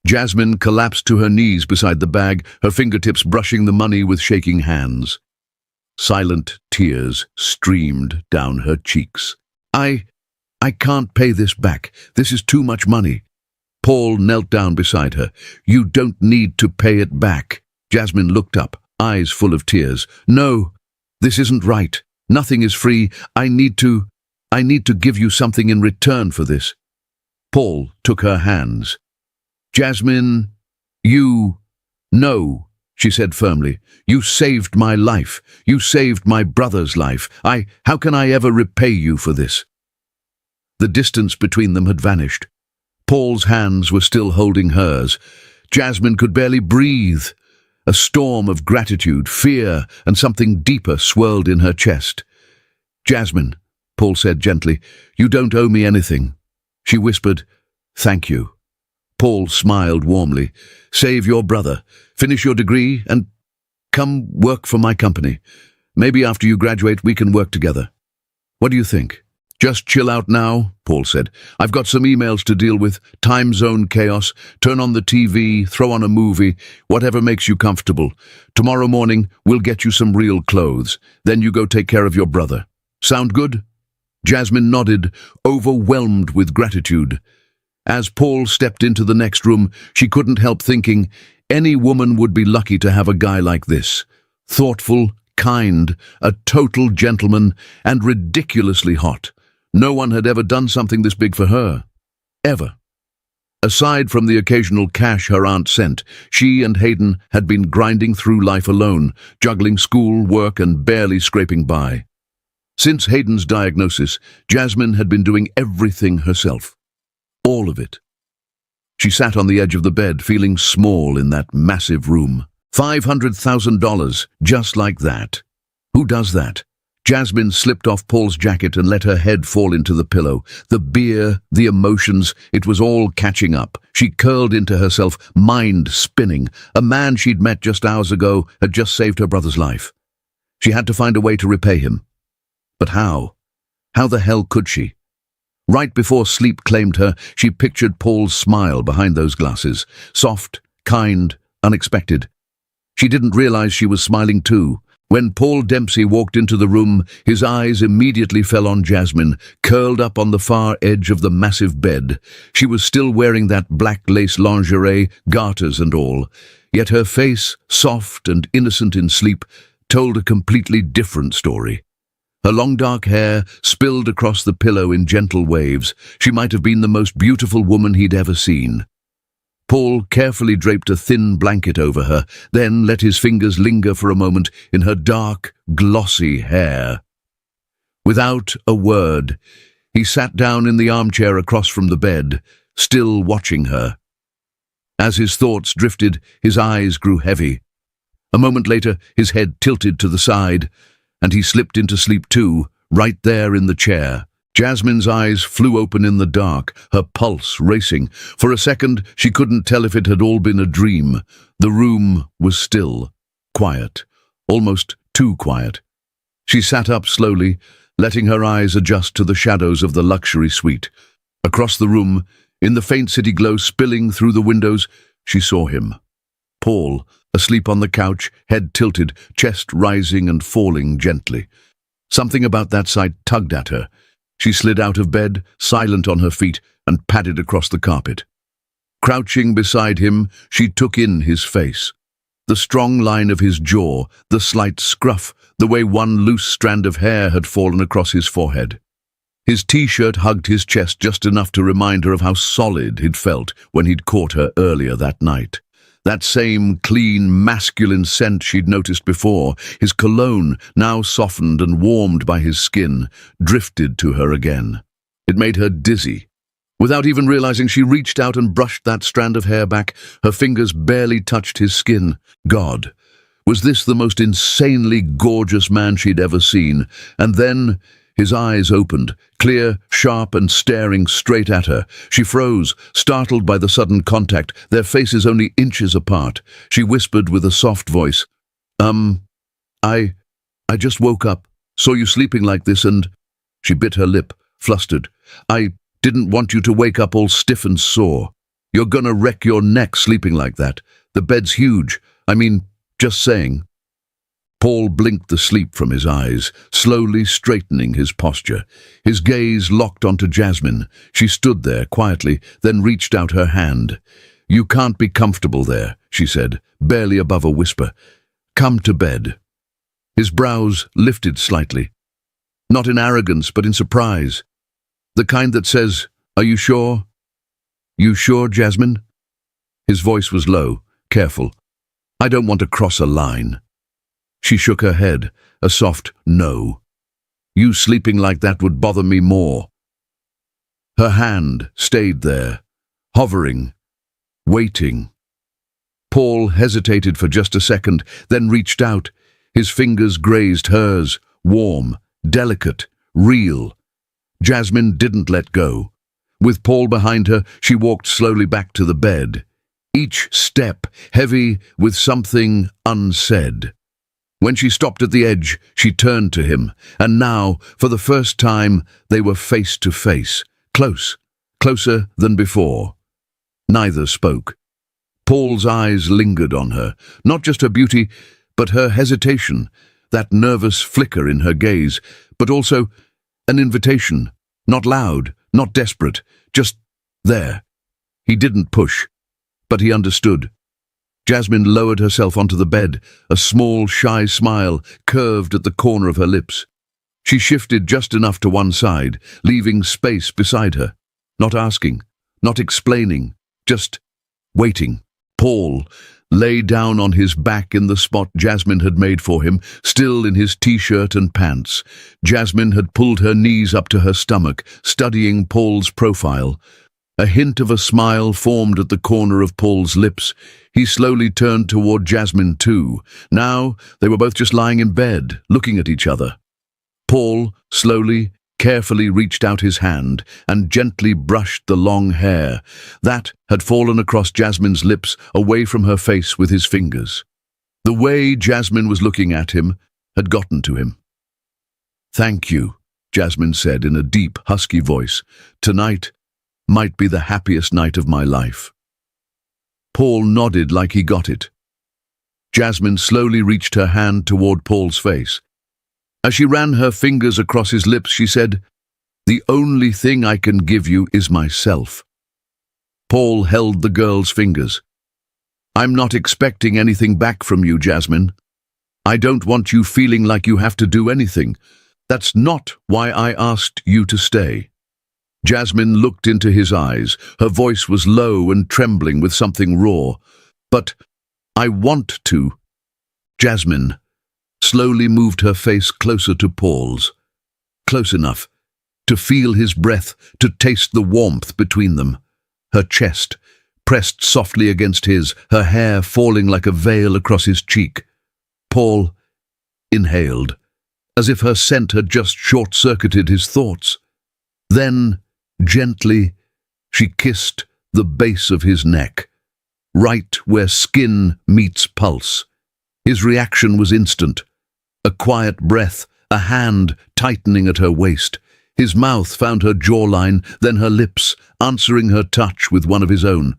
Jasmine collapsed to her knees beside the bag, her fingertips brushing the money with shaking hands. Silent tears streamed down her cheeks. I can't pay this back. This is too much money." Paul knelt down beside her. "You don't need to pay it back." Jasmine looked up, eyes full of tears. "No, this isn't right. Nothing is free. I need to give you something in return for this." Paul took her hands. "Jasmine, no," she said firmly. "You saved my life. You saved my brother's life. How can I ever repay you for this?" The distance between them had vanished. Paul's hands were still holding hers. Jasmine could barely breathe. A storm of gratitude, fear, and something deeper swirled in her chest. "Jasmine," Paul said gently, "you don't owe me anything." She whispered, "Thank you." Paul smiled warmly. "Save your brother, finish your degree, and come work for my company. Maybe after you graduate we can work together. What do you think?" "Just chill out now," Paul said. "I've got some emails to deal with, time zone chaos. Turn on the TV, throw on a movie, whatever makes you comfortable. Tomorrow morning, we'll get you some real clothes. Then you go take care of your brother. Sound good?" Jasmine nodded, overwhelmed with gratitude. As Paul stepped into the next room, she couldn't help thinking, any woman would be lucky to have a guy like this. Thoughtful, kind, a total gentleman, and ridiculously hot. No one had ever done something this big for her. Ever. Aside from the occasional cash her aunt sent, she and Hayden had been grinding through life alone, juggling school, work, and barely scraping by. Since Hayden's diagnosis, Jasmine had been doing everything herself. All of it. She sat on the edge of the bed, feeling small in that massive room. $500,000, just like that. Who does that? Jasmine slipped off Paul's jacket and let her head fall into the pillow. The beer, the emotions, it was all catching up. She curled into herself, mind spinning. A man she'd met just hours ago had just saved her brother's life. She had to find a way to repay him. But how? How the hell could she? Right before sleep claimed her, she pictured Paul's smile behind those glasses. Soft, kind, unexpected. She didn't realize she was smiling too. When Paul Dempsey walked into the room, his eyes immediately fell on Jasmine, curled up on the far edge of the massive bed. She was still wearing that black lace lingerie, garters and all. Yet her face, soft and innocent in sleep, told a completely different story. Her long dark hair spilled across the pillow in gentle waves. She might have been the most beautiful woman he'd ever seen. Paul carefully draped a thin blanket over her, then let his fingers linger for a moment in her dark, glossy hair. Without a word, he sat down in the armchair across from the bed, still watching her. As his thoughts drifted, his eyes grew heavy. A moment later, his head tilted to the side, and he slipped into sleep too, right there in the chair. Jasmine's eyes flew open in the dark, her pulse racing. For a second, she couldn't tell if it had all been a dream. The room was still, quiet, almost too quiet. She sat up slowly, letting her eyes adjust to the shadows of the luxury suite. Across the room, in the faint city glow spilling through the windows, she saw him. Paul, asleep on the couch, head tilted, chest rising and falling gently. Something about that sight tugged at her. She slid out of bed, silent on her feet, and padded across the carpet. Crouching beside him, she took in his face. The strong line of his jaw, the slight scruff, the way one loose strand of hair had fallen across his forehead. His t-shirt hugged his chest just enough to remind her of how solid he'd felt when he'd caught her earlier that night. That same clean, masculine scent she'd noticed before, his cologne, now softened and warmed by his skin, drifted to her again. It made her dizzy. Without even realizing, she reached out and brushed that strand of hair back. Her fingers barely touched his skin. God, was this the most insanely gorgeous man she'd ever seen? And then his eyes opened, clear, sharp, and staring straight at her. She froze, startled by the sudden contact, their faces only inches apart. She whispered with a soft voice, I just woke up, saw you sleeping like this, and—" She bit her lip, flustered. "I didn't want you to wake up all stiff and sore. You're gonna wreck your neck sleeping like that. The bed's huge. I mean, just saying." Paul blinked the sleep from his eyes, slowly straightening his posture. His gaze locked onto Jasmine. She stood there quietly, then reached out her hand. "You can't be comfortable there," she said, barely above a whisper. "Come to bed." His brows lifted slightly. Not in arrogance, but in surprise. The kind that says, "Are you sure?" "You sure, Jasmine?" His voice was low, careful. "I don't want to cross a line." She shook her head, a soft no. "You sleeping like that would bother me more." Her hand stayed there, hovering, waiting. Paul hesitated for just a second, then reached out. His fingers grazed hers, warm, delicate, real. Jasmine didn't let go. With Paul behind her, she walked slowly back to the bed. Each step heavy with something unsaid. When she stopped at the edge, she turned to him, and now, for the first time, they were face to face, close, closer than before. Neither spoke. Paul's eyes lingered on her, not just her beauty, but her hesitation, that nervous flicker in her gaze, but also an invitation, not loud, not desperate, just there. He didn't push, but he understood. Jasmine lowered herself onto the bed, a small, shy smile curved at the corner of her lips. She shifted just enough to one side, leaving space beside her. Not asking, not explaining, just waiting. Paul lay down on his back in the spot Jasmine had made for him, still in his t-shirt and pants. Jasmine had pulled her knees up to her stomach, studying Paul's profile. A hint of a smile formed at the corner of Paul's lips. He slowly turned toward Jasmine too. Now they were both just lying in bed, looking at each other. Paul slowly, carefully reached out his hand and gently brushed the long hair that had fallen across Jasmine's lips away from her face with his fingers. The way Jasmine was looking at him had gotten to him. "Thank you," Jasmine said in a deep, husky voice. "Tonight might be the happiest night of my life." Paul nodded like he got it. Jasmine slowly reached her hand toward Paul's face. As she ran her fingers across his lips, she said, "The only thing I can give you is myself." Paul held the girl's fingers. "I'm not expecting anything back from you, Jasmine. I don't want you feeling like you have to do anything. That's not why I asked you to stay." Jasmine looked into his eyes. Her voice was low and trembling with something raw. "But I want to." Jasmine slowly moved her face closer to Paul's, close enough to feel his breath, to taste the warmth between them. Her chest pressed softly against his, her hair falling like a veil across his cheek. Paul inhaled. as if her scent had just short-circuited his thoughts. Then, gently, she kissed the base of his neck, right where skin meets pulse. His reaction was instant. A quiet breath, a hand tightening at her waist. His mouth found her jawline, then her lips, answering her touch with one of his own.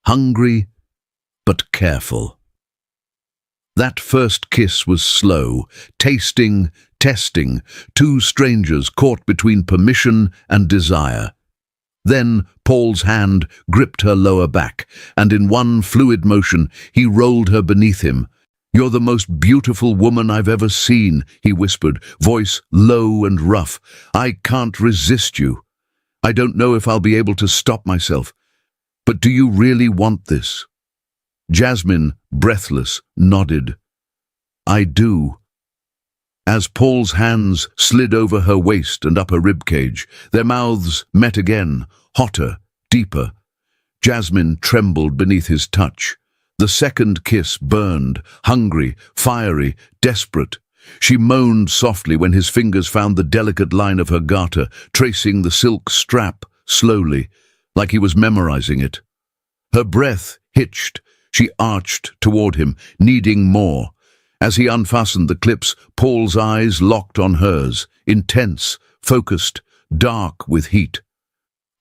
Hungry, but careful. That first kiss was slow, tasting, testing, two strangers caught between permission and desire. Then Paul's hand gripped her lower back, and in one fluid motion he rolled her beneath him. "You're the most beautiful woman I've ever seen," he whispered, voice low and rough. "I can't resist you. I don't know if I'll be able to stop myself. But do you really want this?" Jasmine, breathless, nodded. "I do." As Paul's hands slid over her waist and up her ribcage, their mouths met again, hotter, deeper. Jasmine trembled beneath his touch. The second kiss burned, hungry, fiery, desperate. She moaned softly when his fingers found the delicate line of her garter, tracing the silk strap slowly, like he was memorizing it. Her breath hitched. She arched toward him, needing more. As he unfastened the clips, Paul's eyes locked on hers, intense, focused, dark with heat.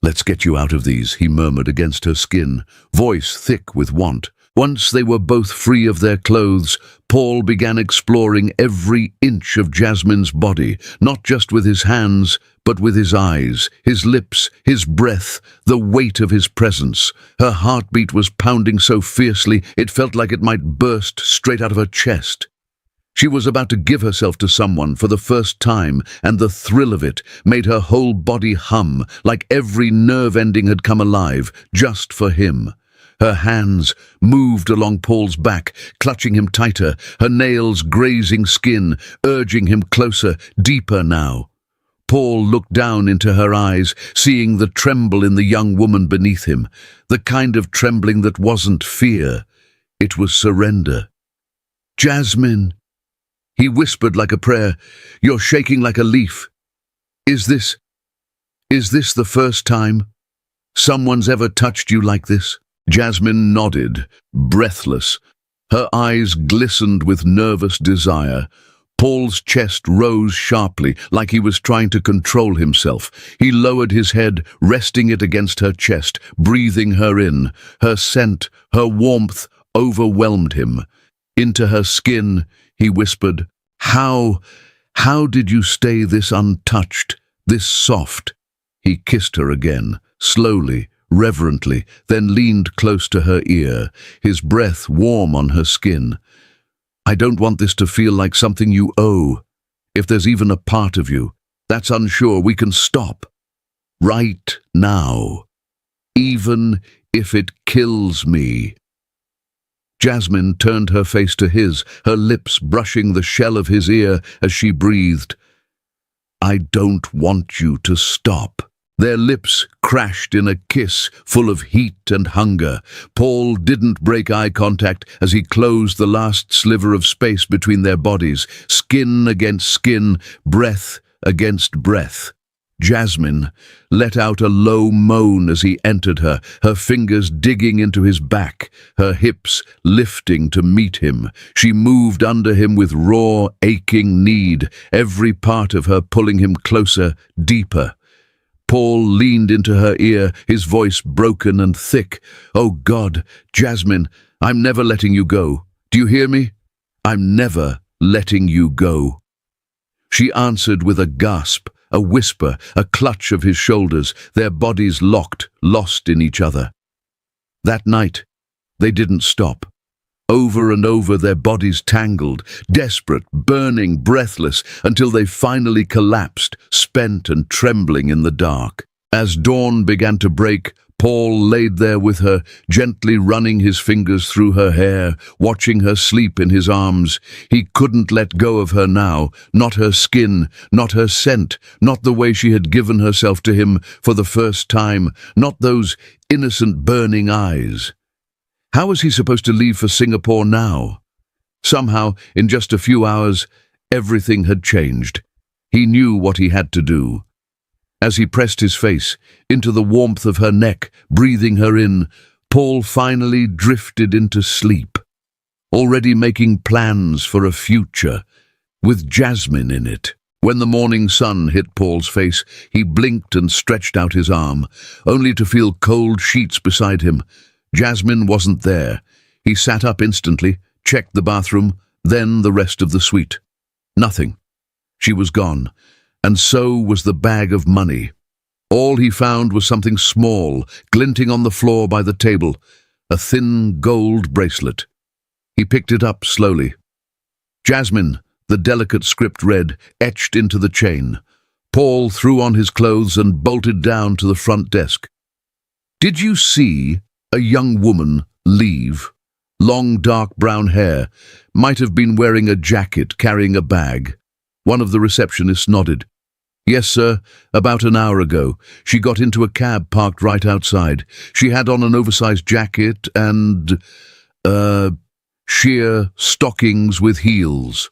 "Let's get you out of these," he murmured against her skin, voice thick with want. Once they were both free of their clothes, Paul began exploring every inch of Jasmine's body, not just with his hands, but with his eyes, his lips, his breath, the weight of his presence. Her heartbeat was pounding so fiercely it felt like it might burst straight out of her chest. She was about to give herself to someone for the first time, and the thrill of it made her whole body hum, like every nerve ending had come alive, just for him. Her hands moved along Paul's back, clutching him tighter, her nails grazing skin, urging him closer, deeper now. Paul looked down into her eyes, seeing the tremble in the young woman beneath him, the kind of trembling that wasn't fear. It was surrender. "Jasmine," he whispered like a prayer, "you're shaking like a leaf. Is this the first time someone's ever touched you like this?" Jasmine nodded, breathless. Her eyes glistened with nervous desire. Paul's chest rose sharply, like he was trying to control himself. He lowered his head, resting it against her chest, breathing her in. Her scent, her warmth, overwhelmed him. Into her skin, he whispered, How did you stay this untouched, this soft?" He kissed her again, slowly, reverently, then leaned close to her ear, his breath warm on her skin. "I don't want this to feel like something you owe. If there's even a part of you that's unsure, we can stop. Right now. Even if it kills me." Jasmine turned her face to his, her lips brushing the shell of his ear as she breathed. "I don't want you to stop." Their lips crashed in a kiss full of heat and hunger. Paul didn't break eye contact as he closed the last sliver of space between their bodies, skin against skin, breath against breath. Jasmine let out a low moan as he entered her, her fingers digging into his back, her hips lifting to meet him. She moved under him with raw, aching need, every part of her pulling him closer, deeper. Paul leaned into her ear, his voice broken and thick. "Oh God, Jasmine, I'm never letting you go. Do you hear me? I'm never letting you go." She answered with a gasp, a whisper, a clutch of his shoulders, their bodies locked, lost in each other. That night, they didn't stop. Over and over their bodies tangled, desperate, burning, breathless, until they finally collapsed, spent and trembling in the dark. As dawn began to break, Paul laid there with her, gently running his fingers through her hair, watching her sleep in his arms. He couldn't let go of her now, not her skin, not her scent, not the way she had given herself to him for the first time, not those innocent burning eyes. How was he supposed to leave for Singapore now? Somehow, in just a few hours, Everything had changed. He knew what he had to do. As he pressed his face into the warmth of her neck, breathing her in, Paul finally drifted into sleep, already making plans for a future with Jasmine in it. When the morning sun hit Paul's face, he blinked and stretched out his arm, only to feel cold sheets beside him. Jasmine wasn't there. He sat up instantly, checked the bathroom, then the rest of the suite. Nothing. She was gone, and so was the bag of money. All he found was something small, glinting on the floor by the table, a thin gold bracelet. He picked it up slowly. Jasmine, the delicate script read, etched into the chain. Paul threw on his clothes and bolted down to the front desk. "Did you see a young woman leave? Long dark brown hair, might have been wearing a jacket, carrying a bag." One of the receptionists nodded. "Yes, sir, about an hour ago. She got into a cab parked right outside. She had on an oversized jacket and, sheer stockings with heels."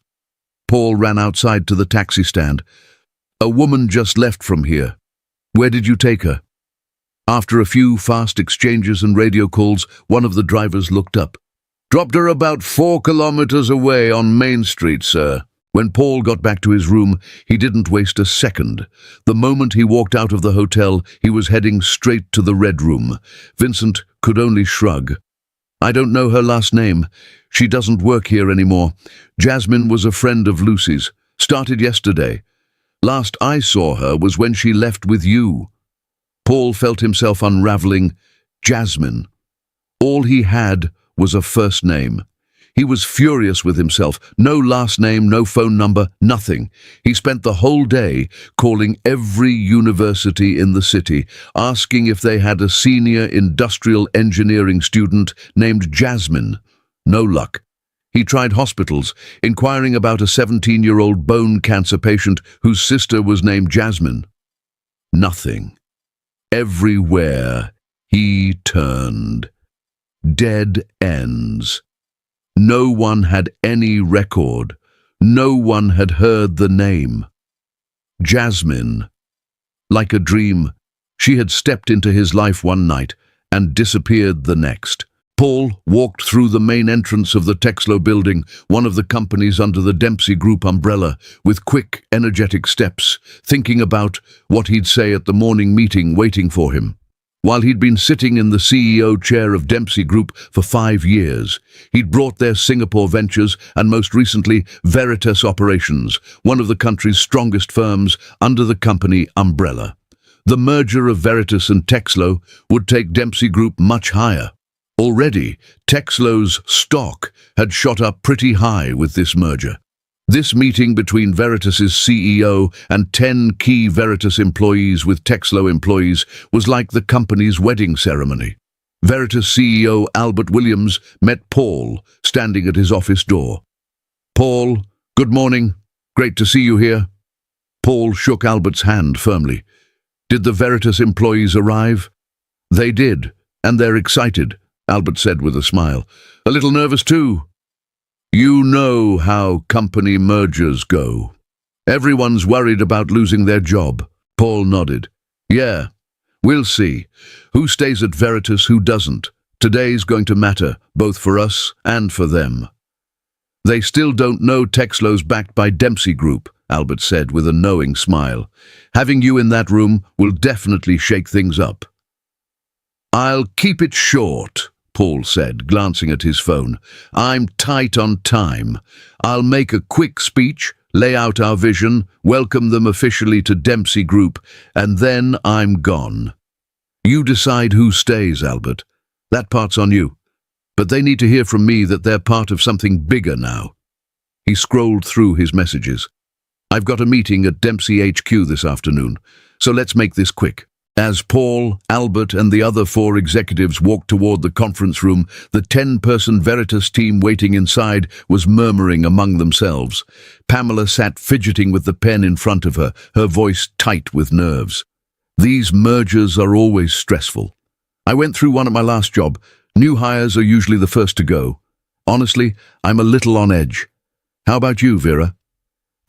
Paul ran outside to the taxi stand. "A woman just left from here. Where did you take her?" After a few fast exchanges and radio calls, one of the drivers looked up. "Dropped her about 4 kilometers away on Main Street, sir." When Paul got back to his room, he didn't waste a second. The moment he walked out of the hotel, he was heading straight to the Red Room. Vincent could only shrug. "I don't know her last name. She doesn't work here anymore. Jasmine was a friend of Lucy's. Started yesterday. Last I saw her was when she left with you." Paul felt himself unraveling. Jasmine. All he had was a first name. He was furious with himself. No last name, no phone number, nothing. He spent the whole day calling every university in the city, asking if they had a senior industrial engineering student named Jasmine. No luck. He tried hospitals, inquiring about a 17-year-old bone cancer patient whose sister was named Jasmine. Nothing. Everywhere he turned. Dead ends. No one had any record. No one had heard the name. Jasmine. Like a dream, she had stepped into his life one night and disappeared the next. Paul walked through the main entrance of the Texlo building, one of the companies under the Dempsey Group umbrella, with quick, energetic steps, thinking about what he'd say at the morning meeting waiting for him. While he'd been sitting in the CEO chair of Dempsey Group for 5 years, he'd brought their Singapore ventures and most recently Veritas operations, one of the country's strongest firms, under the company umbrella. The merger of Veritas and Texlo would take Dempsey Group much higher. Already, Texlo's stock had shot up pretty high with this merger. This meeting between Veritas's CEO and 10 key Veritas employees with Texlo employees was like the company's wedding ceremony. Veritas CEO Albert Williams met Paul standing at his office door. "Paul, good morning. Great to see you here." Paul shook Albert's hand firmly. "Did the Veritas employees arrive?" "They did, and they're excited," Albert said with a smile. "A little nervous too. You know how company mergers go. Everyone's worried about losing their job." Paul nodded. "Yeah, we'll see. Who stays at Veritas, who doesn't? Today's going to matter, both for us and for them." "They still don't know Texlo's backed by Dempsey Group," Albert said with a knowing smile. "Having you in that room will definitely shake things up." "I'll keep it short," Paul said, glancing at his phone. "I'm tight on time. I'll make a quick speech, lay out our vision, welcome them officially to Dempsey Group, and then I'm gone. You decide who stays, Albert. That part's on you. But they need to hear from me that they're part of something bigger now." He scrolled through his messages. "I've got a meeting at Dempsey HQ this afternoon, so let's make this quick." As Paul, Albert, and the other 4 executives walked toward the conference room, the 10-person Veritas team waiting inside was murmuring among themselves. Pamela sat fidgeting with the pen in front of her, her voice tight with nerves. "These mergers are always stressful. I went through one at my last job. New hires are usually the first to go. Honestly, I'm a little on edge. How about you, Vera?"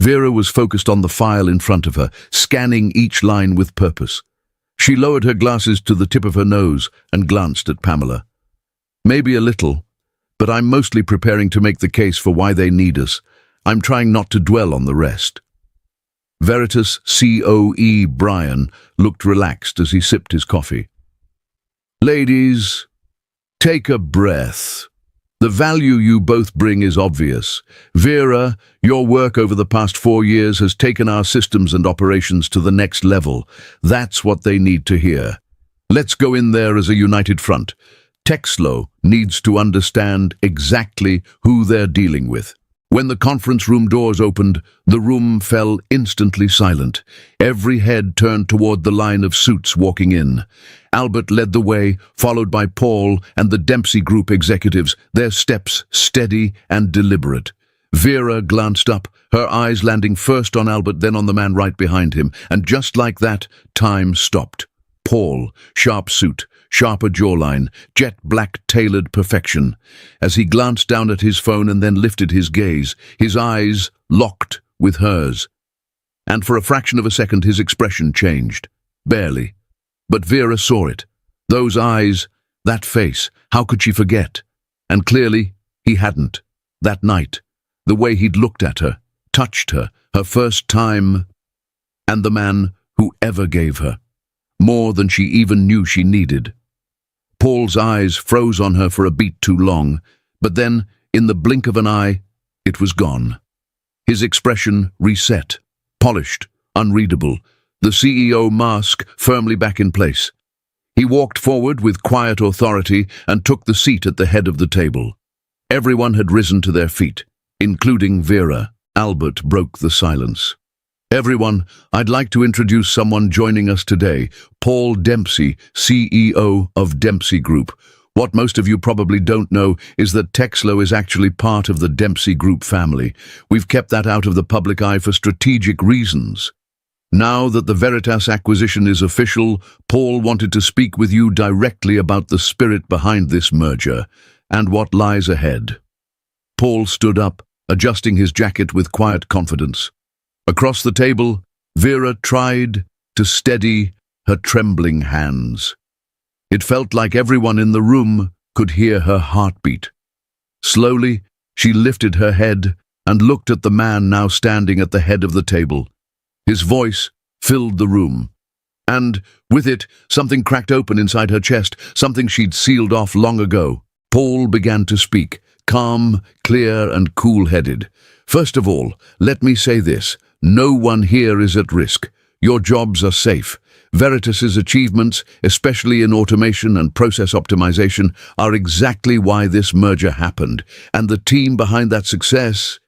Vera was focused on the file in front of her, scanning each line with purpose. She lowered her glasses to the tip of her nose and glanced at Pamela. "Maybe a little, but I'm mostly preparing to make the case for why they need us. I'm trying not to dwell on the rest." Veritas COE Brian looked relaxed as he sipped his coffee. "Ladies, take a breath. The value you both bring is obvious. Vera, your work over the past 4 years has taken our systems and operations to the next level. That's what they need to hear. Let's go in there as a united front. Texlo needs to understand exactly who they're dealing with." When the conference room doors opened, the room fell instantly silent. Every head turned toward the line of suits walking in. Albert led the way, followed by Paul and the Dempsey Group executives, their steps steady and deliberate. Vera glanced up, her eyes landing first on Albert, then on the man right behind him, and just like that, time stopped. Paul, sharp suit, sharper jawline, jet-black tailored perfection. As he glanced down at his phone and then lifted his gaze, his eyes locked with hers. And for a fraction of a second his expression changed. Barely. But Vera saw it. Those eyes, that face, how could she forget? And clearly, he hadn't. That night, the way he'd looked at her, touched her, her first time, and the man who ever gave her more than she even knew she needed. Paul's eyes froze on her for a beat too long, but then, in the blink of an eye, it was gone. His expression reset, polished, unreadable, the CEO mask firmly back in place. He walked forward with quiet authority and took the seat at the head of the table. Everyone had risen to their feet, including Vera. Albert broke the silence. "Everyone, I'd like to introduce someone joining us today, Paul Dempsey, CEO of Dempsey Group. What most of you probably don't know is that Texlo is actually part of the Dempsey Group family. We've kept that out of the public eye for strategic reasons. Now that the Veritas acquisition is official, Paul wanted to speak with you directly about the spirit behind this merger and what lies ahead." Paul stood up, adjusting his jacket with quiet confidence. Across the table, Vera tried to steady her trembling hands. It felt like everyone in the room could hear her heartbeat. Slowly, she lifted her head and looked at the man now standing at the head of the table. His voice filled the room. And, with it, something cracked open inside her chest, something she'd sealed off long ago. Paul began to speak, calm, clear, and cool-headed. "First of all, let me say this. No one here is at risk. Your jobs are safe. Veritas's achievements, especially in automation and process optimization, are exactly why this merger happened, and the team behind that success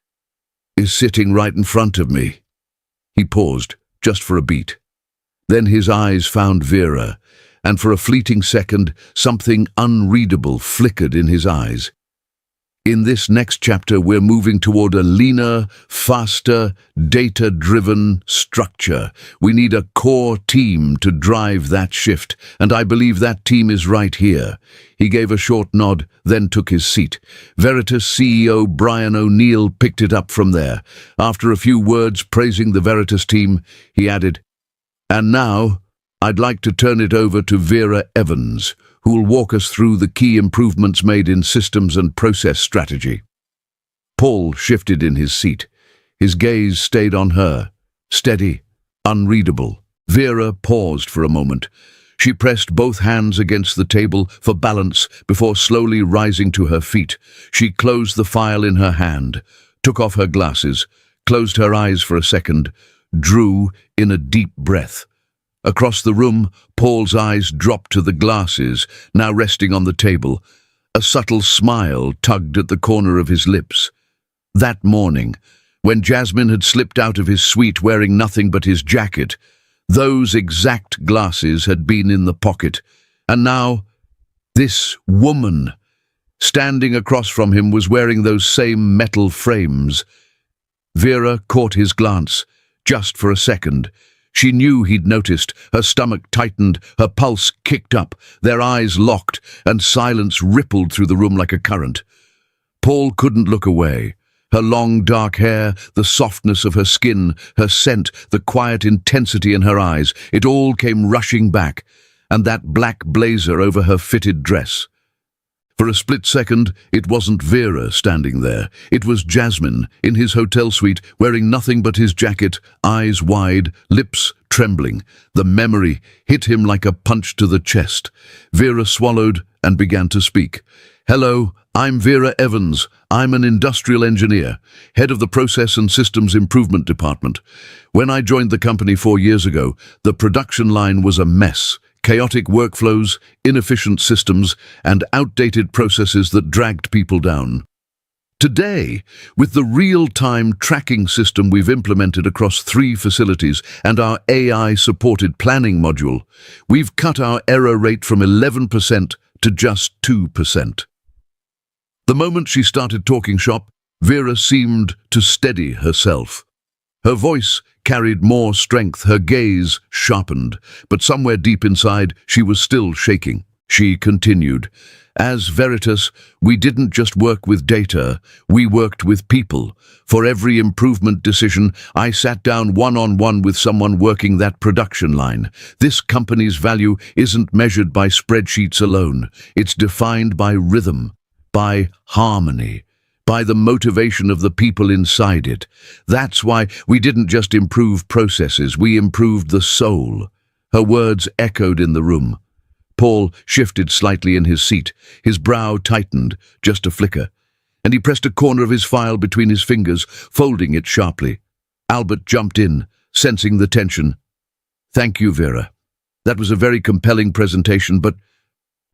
is sitting right in front of me." He paused, just for a beat. Then his eyes found Vera, and for a fleeting second, something unreadable flickered in his eyes. In this next chapter, we're moving toward a leaner, faster, data-driven structure. We need a core team to drive that shift, and I believe that team is right here. He gave a short nod, then took his seat. Veritas CEO Brian O'Neill picked it up from there. After a few words praising the Veritas team, he added, "And now, I'd like to turn it over to Vera Evans, who will walk us through the key improvements made in systems and process strategy." Paul shifted in his seat. His gaze stayed on her, steady, unreadable. Vera paused for a moment. She pressed both hands against the table for balance before slowly rising to her feet. She closed the file in her hand, took off her glasses, closed her eyes for a second, drew in a deep breath. Across the room, Paul's eyes dropped to the glasses, now resting on the table. A subtle smile tugged at the corner of his lips. That morning, when Jasmine had slipped out of his suite wearing nothing but his jacket, those exact glasses had been in the pocket, and now, this woman, standing across from him, was wearing those same metal frames. Vera caught his glance, just for a second. She knew he'd noticed. Her stomach tightened, her pulse kicked up, their eyes locked, and silence rippled through the room like a current. Paul couldn't look away. Her long dark hair, the softness of her skin, her scent, the quiet intensity in her eyes, it all came rushing back, and that black blazer over her fitted dress. For a split second, it wasn't Vera standing there. It was Jasmine, in his hotel suite, wearing nothing but his jacket, eyes wide, lips trembling. The memory hit him like a punch to the chest. Vera swallowed and began to speak. "Hello, I'm Vera Evans. I'm an industrial engineer, head of the Process and Systems Improvement Department. When I joined the company 4 years ago, the production line was a mess. Chaotic workflows, inefficient systems, and outdated processes that dragged people down. Today, with the real-time tracking system we've implemented across 3 facilities and our AI-supported planning module, we've cut our error rate from 11% to just 2%. The moment she started talking shop, Vera seemed to steady herself. Her voice carried more strength, her gaze sharpened, but somewhere deep inside she was still shaking. She continued, "As Veritas, we didn't just work with data, we worked with people. For every improvement decision, I sat down one-on-one with someone working that production line. This company's value isn't measured by spreadsheets alone. It's defined by rhythm, by harmony, by the motivation of the people inside it. That's why we didn't just improve processes, we improved the soul." Her words echoed in the room. Paul shifted slightly in his seat. His brow tightened, just a flicker, and he pressed a corner of his file between his fingers, folding it sharply. Albert jumped in, sensing the tension. "Thank you, Vera. That was a very compelling presentation, but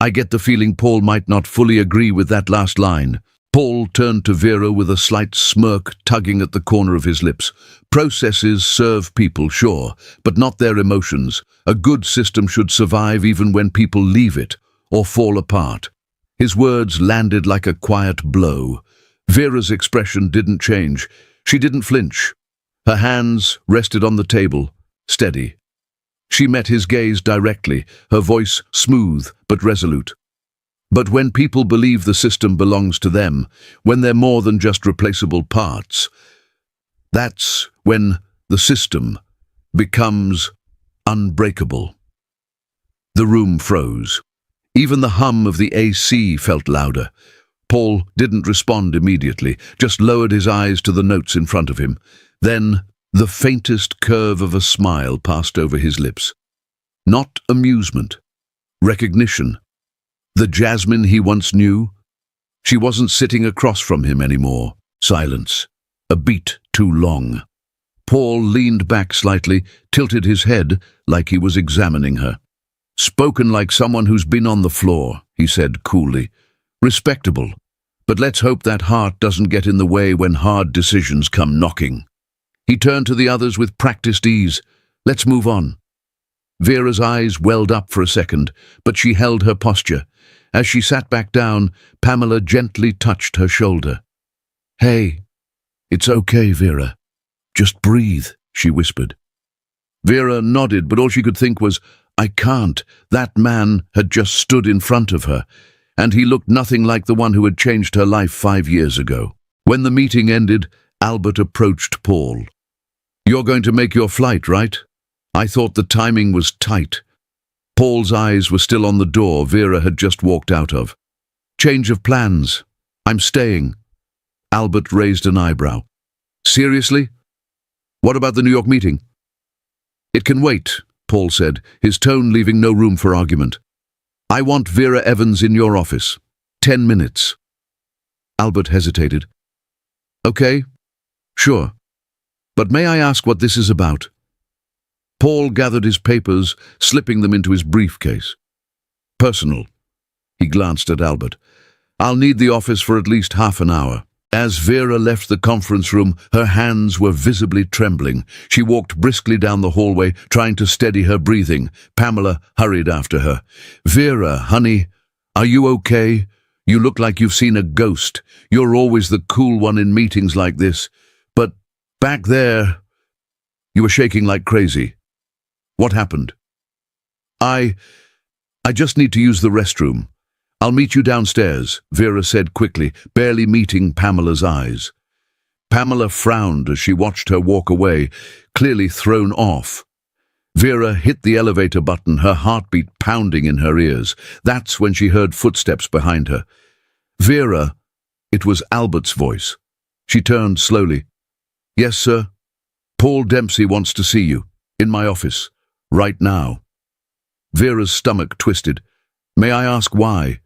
I get the feeling Paul might not fully agree with that last line." Paul turned to Vera with a slight smirk tugging at the corner of his lips. "Processes serve people, sure, but not their emotions. A good system should survive even when people leave it or fall apart." His words landed like a quiet blow. Vera's expression didn't change. She didn't flinch. Her hands rested on the table, steady. She met his gaze directly, her voice smooth but resolute. "But when people believe the system belongs to them, when they're more than just replaceable parts, that's when the system becomes unbreakable." The room froze. Even the hum of the AC felt louder. Paul didn't respond immediately, just lowered his eyes to the notes in front of him. Then the faintest curve of a smile passed over his lips. Not amusement, recognition. The Jasmine he once knew? She wasn't sitting across from him anymore. Silence. A beat too long. Paul leaned back slightly, tilted his head like he was examining her. "Spoken like someone who's been on the floor," he said coolly. "Respectable. But let's hope that heart doesn't get in the way when hard decisions come knocking." He turned to the others with practiced ease. "Let's move on." Vera's eyes welled up for a second, but she held her posture. As she sat back down, Pamela gently touched her shoulder. "Hey, it's okay, Vera. Just breathe," she whispered. Vera nodded, but all she could think was, "I can't." That man had just stood in front of her, and he looked nothing like the one who had changed her life 5 years ago. When the meeting ended, Albert approached Paul. "You're going to make your flight, right? I thought the timing was tight." Paul's eyes were still on the door Vera had just walked out of. "Change of plans. I'm staying." Albert raised an eyebrow. "Seriously? What about the New York meeting?" "It can wait," Paul said, his tone leaving no room for argument. "I want Vera Evans in your office. 10 minutes. Albert hesitated. "Okay, sure. But may I ask what this is about?" Paul gathered his papers, slipping them into his briefcase. "Personal." He glanced at Albert. "I'll need the office for at least half an hour." As Vera left the conference room, her hands were visibly trembling. She walked briskly down the hallway, trying to steady her breathing. Pamela hurried after her. "Vera, honey, are you okay? You look like you've seen a ghost. You're always the cool one in meetings like this. But back there, you were shaking like crazy. What happened?" I just need to use the restroom. I'll meet you downstairs," Vera said quickly, barely meeting Pamela's eyes. Pamela frowned as she watched her walk away, clearly thrown off. Vera hit the elevator button, her heartbeat pounding in her ears. That's when she heard footsteps behind her. Vera, it was Albert's voice. She turned slowly. "Yes, sir. Paul Dempsey wants to see you. In my office. Right now." Vera's stomach twisted. "May I ask why?"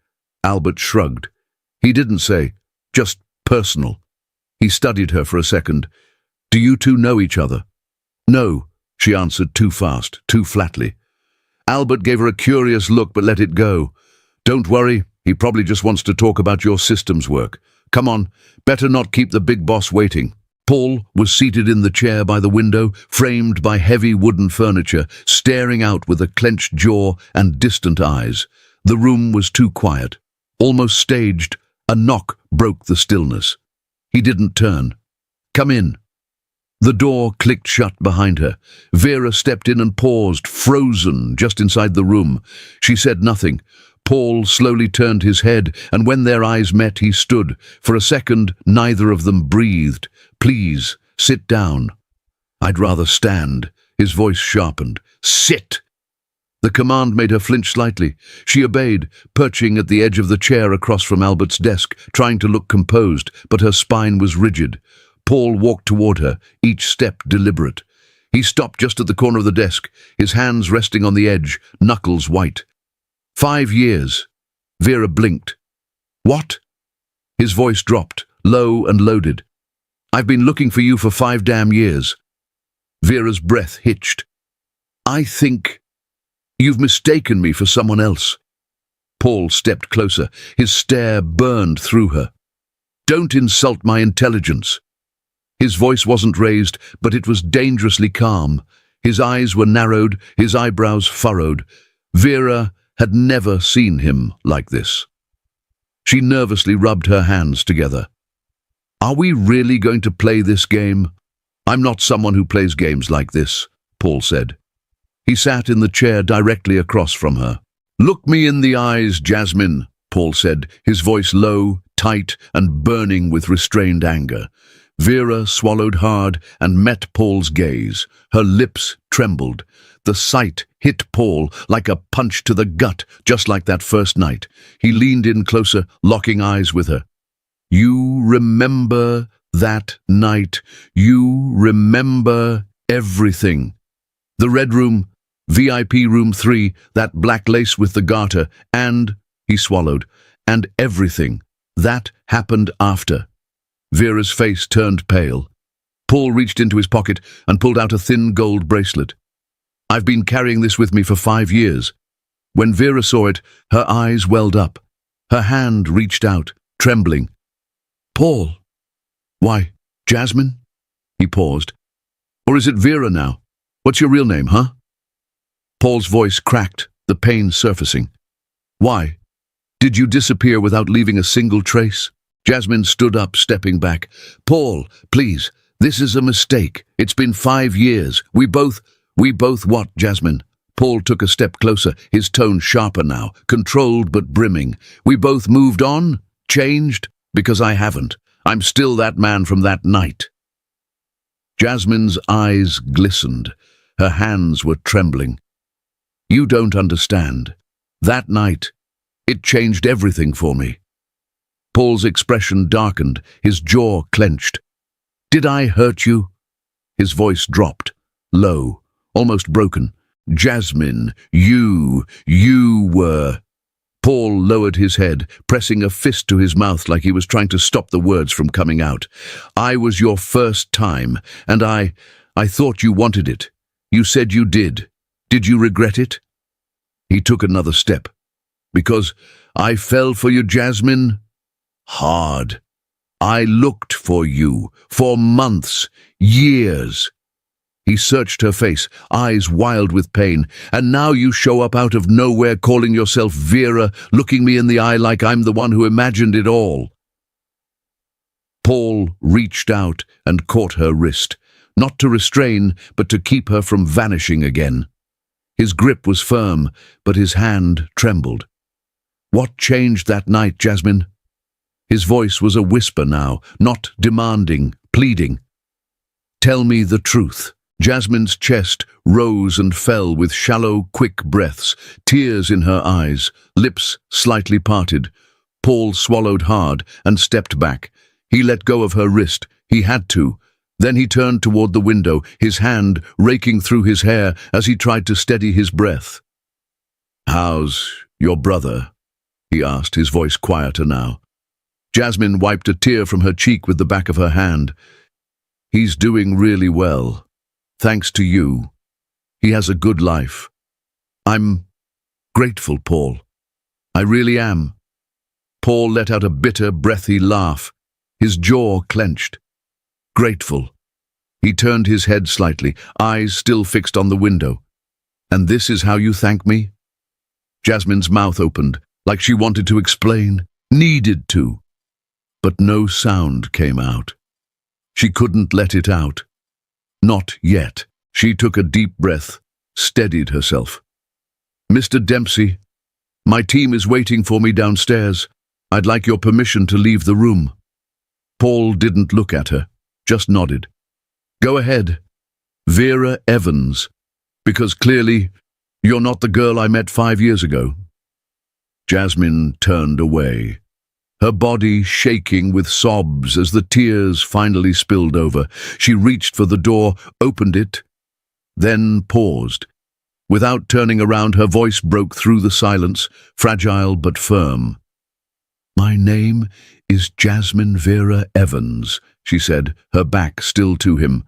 Albert shrugged. He didn't say, just personal. He studied her for a second. "Do you two know each other?" "No," she answered too fast, too flatly. Albert gave her a curious look but let it go. "Don't worry, he probably just wants to talk about your systems work. Come on, better not keep the big boss waiting." Paul was seated in the chair by the window, framed by heavy wooden furniture, staring out with a clenched jaw and distant eyes. The room was too quiet, almost staged. A knock broke the stillness. He didn't turn. "Come in." The door clicked shut behind her. Vera stepped in and paused, frozen, just inside the room. She said nothing. Paul slowly turned his head, and when their eyes met, he stood. For a second, neither of them breathed. "Please, sit down." "I'd rather stand." His voice sharpened. "Sit!" The command made her flinch slightly. She obeyed, perching at the edge of the chair across from Albert's desk, trying to look composed, but her spine was rigid. Paul walked toward her, each step deliberate. He stopped just at the corner of the desk, his hands resting on the edge, knuckles white. 5 years. Vera blinked. "What?" His voice dropped, low and loaded. "I've been looking for you for 5 damn years." Vera's breath hitched. "I think you've mistaken me for someone else." Paul stepped closer, his stare burned through her. "Don't insult my intelligence." His voice wasn't raised, but it was dangerously calm. His eyes were narrowed, his eyebrows furrowed. Vera had never seen him like this. She nervously rubbed her hands together. "Are we really going to play this game?" "I'm not someone who plays games like this," Paul said. He sat in the chair directly across from her. "Look me in the eyes, Jasmine," Paul said, his voice low, tight, and burning with restrained anger. Vera swallowed hard and met Paul's gaze. Her lips trembled. The sight hit Paul like a punch to the gut, just like that first night. He leaned in closer, locking eyes with her. "You remember that night. You remember everything. The red room, VIP room 3, that black lace with the garter, and," he swallowed, "and everything. That happened after." Vera's face turned pale. Paul reached into his pocket and pulled out a thin gold bracelet. "I've been carrying this with me for 5 years. When Vera saw it, her eyes welled up. Her hand reached out, trembling. "Paul." "Why, Jasmine?" He paused. "Or is it Vera now? What's your real name, huh?" Paul's voice cracked, the pain surfacing. "Why? Did you disappear without leaving a single trace?" Jasmine stood up, stepping back. "Paul, please, this is a mistake. It's been 5 years. We both what, Jasmine?" Paul took a step closer, his tone sharper now, controlled but brimming. "We both moved on? Changed? Because I haven't. I'm still that man from that night." Jasmine's eyes glistened. Her hands were trembling. "You don't understand. That night, it changed everything for me." Paul's expression darkened, his jaw clenched. "Did I hurt you?" His voice dropped, low, almost broken. "Jasmine, you were..." Paul lowered his head, pressing a fist to his mouth like he was trying to stop the words from coming out. "I was your first time, and I thought you wanted it. You said you did. Did you regret it?" He took another step. "Because I fell for you, Jasmine? Hard. I looked for you, for months, years." He searched her face, eyes wild with pain. "And now you show up out of nowhere calling yourself Vera, looking me in the eye like I'm the one who imagined it all." Paul reached out and caught her wrist, not to restrain, but to keep her from vanishing again. His grip was firm, but his hand trembled. "What changed that night, Jasmine?" His voice was a whisper now, not demanding, pleading. "Tell me the truth." Jasmine's chest rose and fell with shallow, quick breaths, tears in her eyes, lips slightly parted. Paul swallowed hard and stepped back. He let go of her wrist. He had to. Then he turned toward the window, his hand raking through his hair as he tried to steady his breath. "How's your brother?" he asked, his voice quieter now. Jasmine wiped a tear from her cheek with the back of her hand. "He's doing really well. Thanks to you. He has a good life. I'm grateful, Paul. I really am." Paul let out a bitter, breathy laugh. His jaw clenched. "Grateful." He turned his head slightly, eyes still fixed on the window. "And this is how you thank me?" Jasmine's mouth opened, like she wanted to explain, needed to. But no sound came out. She couldn't let it out. Not yet. She took a deep breath, steadied herself. "Mr. Dempsey, my team is waiting for me downstairs. I'd like your permission to leave the room." Paul didn't look at her, just nodded. "Go ahead. Vera Evans, because clearly you're not the girl I met 5 years ago." Jasmine turned away, her body shaking with sobs as the tears finally spilled over. She reached for the door, opened it, then paused. Without turning around, her voice broke through the silence, fragile but firm. "My name is Jasmine Vera Evans," she said, her back still to him.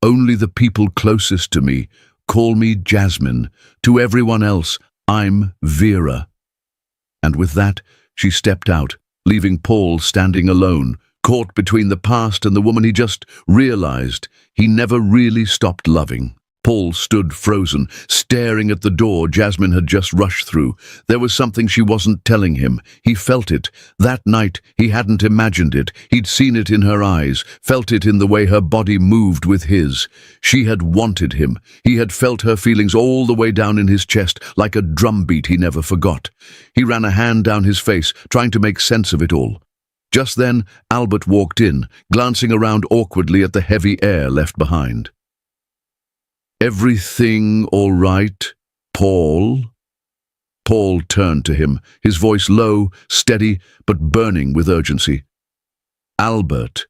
"Only the people closest to me call me Jasmine. To everyone else, I'm Vera." And with that, she stepped out, leaving Paul standing alone, caught between the past and the woman he just realized he never really stopped loving. Paul stood frozen, staring at the door Jasmine had just rushed through. There was something she wasn't telling him. He felt it. That night, he hadn't imagined it. He'd seen it in her eyes, felt it in the way her body moved with his. She had wanted him. He had felt her feelings all the way down in his chest, like a drumbeat he never forgot. He ran a hand down his face, trying to make sense of it all. Just then, Albert walked in, glancing around awkwardly at the heavy air left behind. "Everything all right, Paul?" Paul turned to him, his voice low, steady, but burning with urgency. "Albert,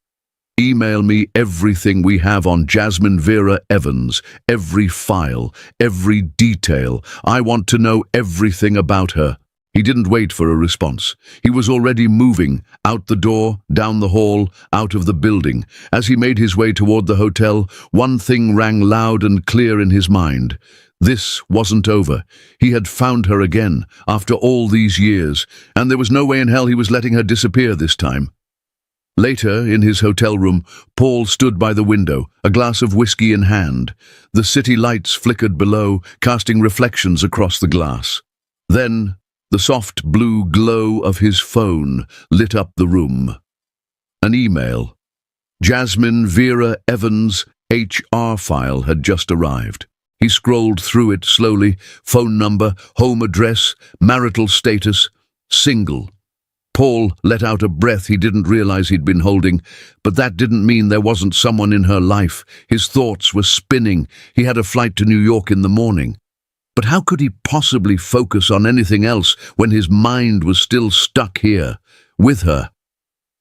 email me everything we have on Jasmine Vera Evans, every file, every detail. I want to know everything about her." He didn't wait for a response. He was already moving, out the door, down the hall, out of the building. As he made his way toward the hotel, one thing rang loud and clear in his mind. This wasn't over. He had found her again, after all these years, and there was no way in hell he was letting her disappear this time. Later, in his hotel room, Paul stood by the window, a glass of whiskey in hand. The city lights flickered below, casting reflections across the glass. Then, the soft blue glow of his phone lit up the room. An email. Jasmine Vera Evans' HR file had just arrived. He scrolled through it slowly. Phone number, home address, marital status, single. Paul let out a breath he didn't realize he'd been holding, but that didn't mean there wasn't someone in her life. His thoughts were spinning. He had a flight to New York in the morning. But how could he possibly focus on anything else when his mind was still stuck here, with her?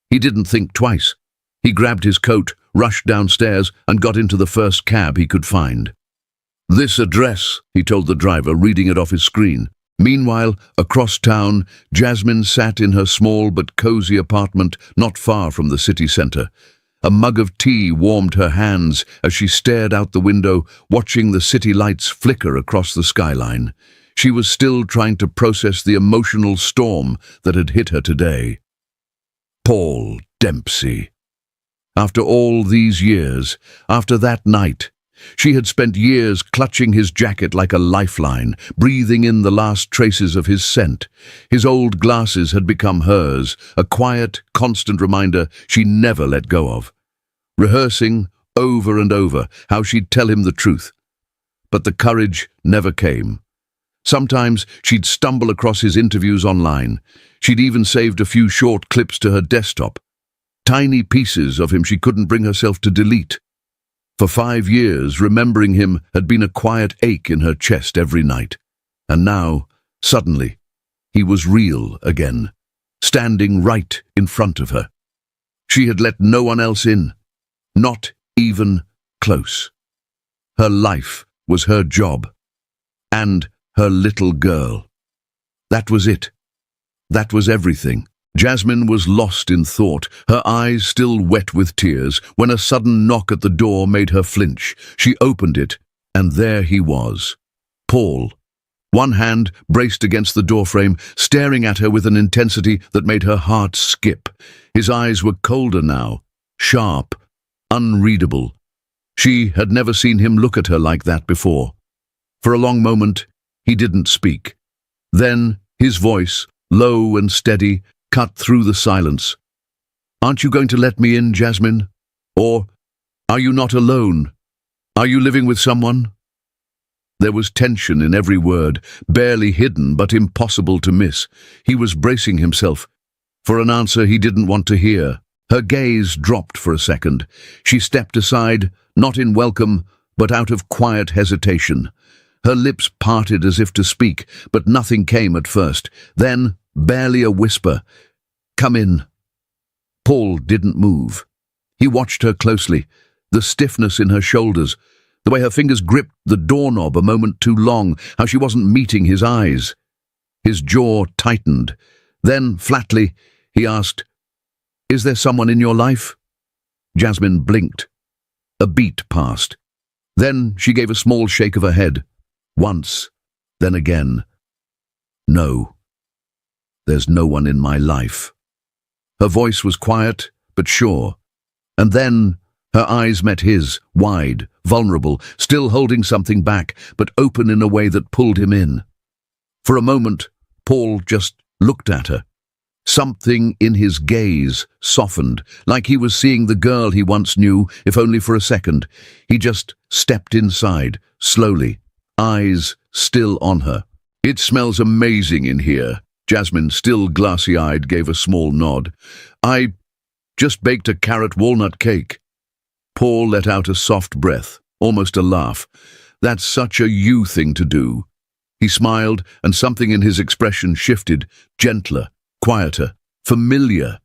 He didn't think twice. He grabbed his coat, rushed downstairs, and got into the first cab he could find. "This address," he told the driver, reading it off his screen. Meanwhile, across town, Jasmine sat in her small but cozy apartment not far from the city center. A mug of tea warmed her hands as she stared out the window, watching the city lights flicker across the skyline. She was still trying to process the emotional storm that had hit her today. Paul Dempsey. After all these years, after that night, she had spent years clutching his jacket like a lifeline, breathing in the last traces of his scent. His old glasses had become hers, a quiet, constant reminder she never let go of. Rehearsing, over and over, how she'd tell him the truth. But the courage never came. Sometimes she'd stumble across his interviews online. She'd even saved a few short clips to her desktop. tiny pieces of him she couldn't bring herself to delete. For 5 years, remembering him had been a quiet ache in her chest every night. And now, suddenly, he was real again, standing right in front of her. She had let no one else in, not even close. Her life was her job, and her little girl. That was it. That was everything. Jasmine was lost in thought, her eyes still wet with tears, when a sudden knock at the door made her flinch. She opened it, and there he was, Paul. One hand braced against the doorframe, staring at her with an intensity that made her heart skip. His eyes were colder now, sharp, unreadable. She had never seen him look at her like that before. For a long moment, he didn't speak. Then, his voice, low and steady, cut through the silence. "Aren't you going to let me in, Jasmine? Or are you not alone? Are you living with someone?" There was tension in every word, barely hidden but impossible to miss. He was bracing himself for an answer he didn't want to hear. Her gaze dropped for a second. She stepped aside, not in welcome, but out of quiet hesitation. Her lips parted as if to speak, but nothing came at first. Then, barely a whisper, "Come in." Paul didn't move. He watched her closely, the stiffness in her shoulders, the way her fingers gripped the doorknob a moment too long, how she wasn't meeting his eyes. His jaw tightened. Then, flatly, he asked, "Is there someone in your life?" Jasmine blinked. A beat passed. Then she gave a small shake of her head. Once, then again. "No. There's no one in my life." Her voice was quiet, but sure. And then her eyes met his, wide, vulnerable, still holding something back, but open in a way that pulled him in. For a moment, Paul just looked at her. Something in his gaze softened, like he was seeing the girl he once knew, if only for a second. He just stepped inside, slowly, eyes still on her. "It smells amazing in here." Jasmine, still glassy-eyed, gave a small nod. "I just baked a carrot walnut cake." Paul let out a soft breath, almost a laugh. "That's such a you thing to do." He smiled, and something in his expression shifted, gentler, quieter, familiar.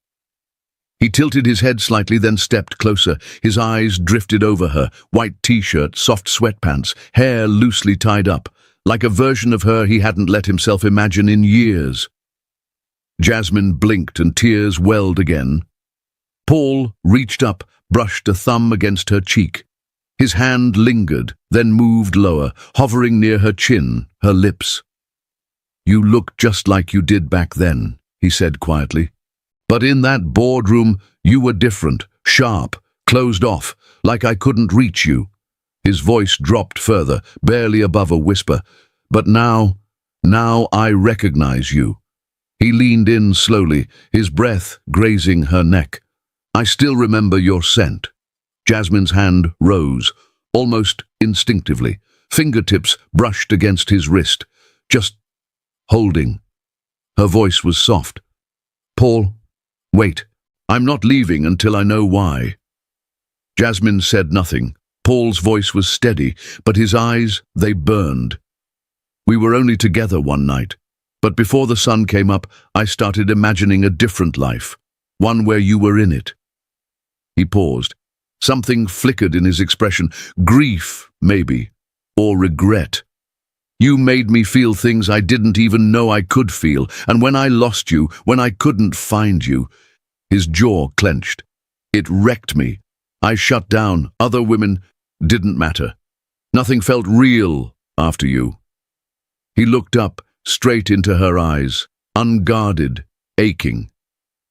He tilted his head slightly, then stepped closer. His eyes drifted over her, white t-shirt, soft sweatpants, hair loosely tied up, like a version of her he hadn't let himself imagine in years. Jasmine blinked and tears welled again. Paul reached up, brushed a thumb against her cheek. His hand lingered, then moved lower, hovering near her chin, her lips. "You look just like you did back then," he said quietly. "But in that boardroom, you were different, sharp, closed off, like I couldn't reach you." His voice dropped further, barely above a whisper. "But now I recognize you." He leaned in slowly, his breath grazing her neck. "I still remember your scent." Jasmine's hand rose, almost instinctively. Fingertips brushed against his wrist, just holding. Her voice was soft. "Paul, wait. I'm not leaving until I know why." Jasmine said nothing. Paul's voice was steady, but his eyes, they burned. "We were only together one night, but before the sun came up, I started imagining a different life, one where you were in it." He paused. Something flickered in his expression. Grief, maybe, or regret. "You made me feel things I didn't even know I could feel, and when I lost you, when I couldn't find you..." His jaw clenched. "It wrecked me. I shut down. Other women didn't matter. Nothing felt real after you." He looked up, straight into her eyes, unguarded, aching.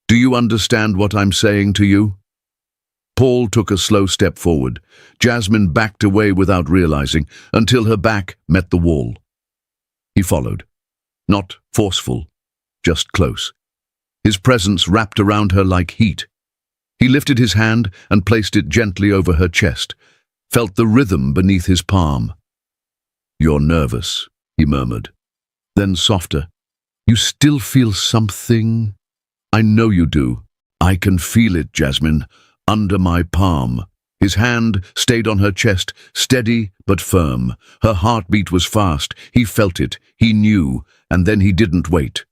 "Do you understand what I'm saying to you?" Paul took a slow step forward. Jasmine backed away without realizing, until her back met the wall. He followed. Not forceful, just close. His presence wrapped around her like heat. He lifted his hand and placed it gently over her chest, felt the rhythm beneath his palm. "You're nervous," he murmured. Then softer, "You still feel something?" "I know you do. I can feel it, Jasmine, under my palm. His hand stayed on her chest, steady but firm. Her heartbeat was fast. He felt it, he knew, and then he didn't wait.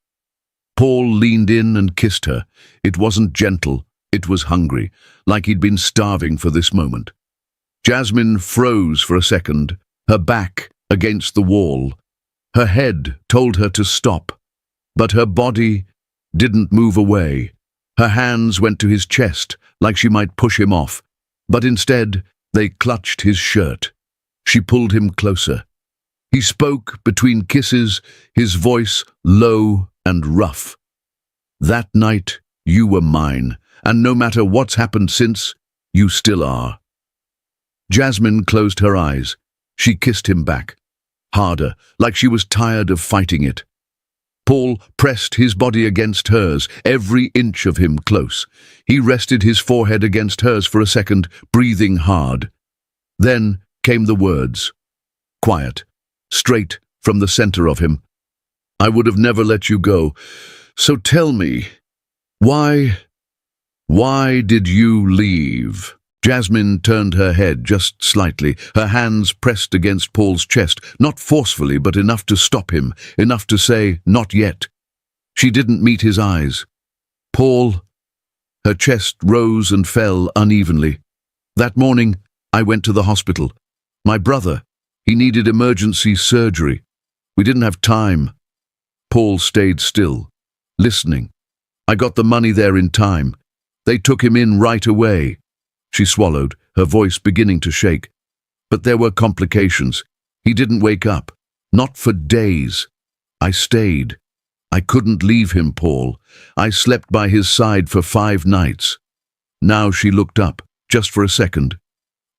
Paul leaned in and kissed her. It wasn't gentle, it was hungry, like he'd been starving for this moment. Jasmine froze for a second, her back against the wall. Her head told her to stop, but her body didn't move away. Her hands went to his chest, like she might push him off, but instead they clutched his shirt. She pulled him closer. He spoke between kisses, his voice low and rough. That night, you were mine, and no matter what's happened since, you still are. Jasmine closed her eyes. She kissed him back, harder, like she was tired of fighting it. Paul pressed his body against hers, every inch of him close. He rested his forehead against hers for a second, breathing hard. Then came the words, quiet, straight from the center of him. I would have never let you go. So tell me, why did you leave? Jasmine turned her head just slightly, her hands pressed against Paul's chest, not forcefully but enough to stop him, enough to say, not yet. She didn't meet his eyes. Paul, her chest rose and fell unevenly. That morning, I went to the hospital. My brother, he needed emergency surgery. We didn't have time. Paul stayed still, listening. I got the money there in time. They took him in right away. She swallowed, her voice beginning to shake. But there were complications. He didn't wake up. Not for days. I stayed. I couldn't leave him, Paul. I slept by his side for 5 nights. Now she looked up, just for a second.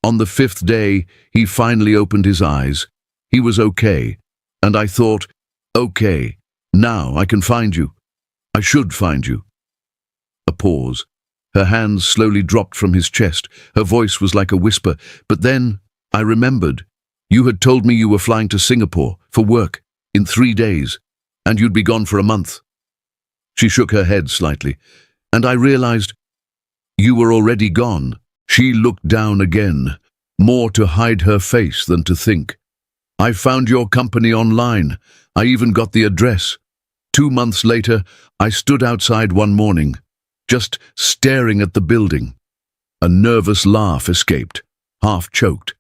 On the 5th day, he finally opened his eyes. He was okay. And I thought, okay, now I can find you. I should find you. A pause. Her hands slowly dropped from his chest. Her voice was like a whisper. But then I remembered. You had told me you were flying to Singapore for work in 3 days, and you'd be gone for a month. She shook her head slightly, and I realized you were already gone. She looked down again, more to hide her face than to think. I found your company online. I even got the address. 2 months later, I stood outside one morning, just staring at the building. A nervous laugh escaped, half choked.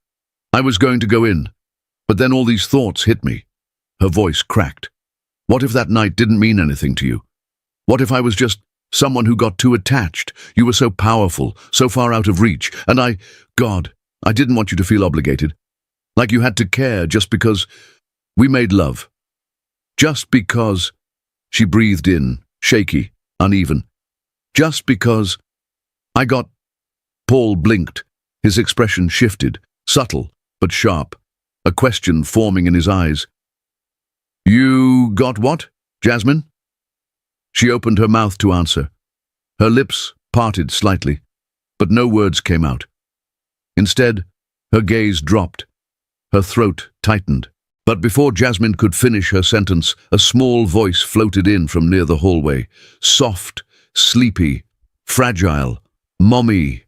I was going to go in, but then all these thoughts hit me. Her voice cracked. What if that night didn't mean anything to you? What if I was just someone who got too attached? You were so powerful, so far out of reach, and God, I didn't want you to feel obligated. Like you had to care just because we made love. Just because, she breathed in, shaky, uneven. Just because Paul blinked. His expression shifted, subtle but sharp, a question forming in his eyes. You got what, Jasmine? She opened her mouth to answer. Her lips parted slightly, but no words came out. Instead, her gaze dropped. Her throat tightened. But before Jasmine could finish her sentence, a small voice floated in from near the hallway. Soft, sleepy, fragile. Mommy,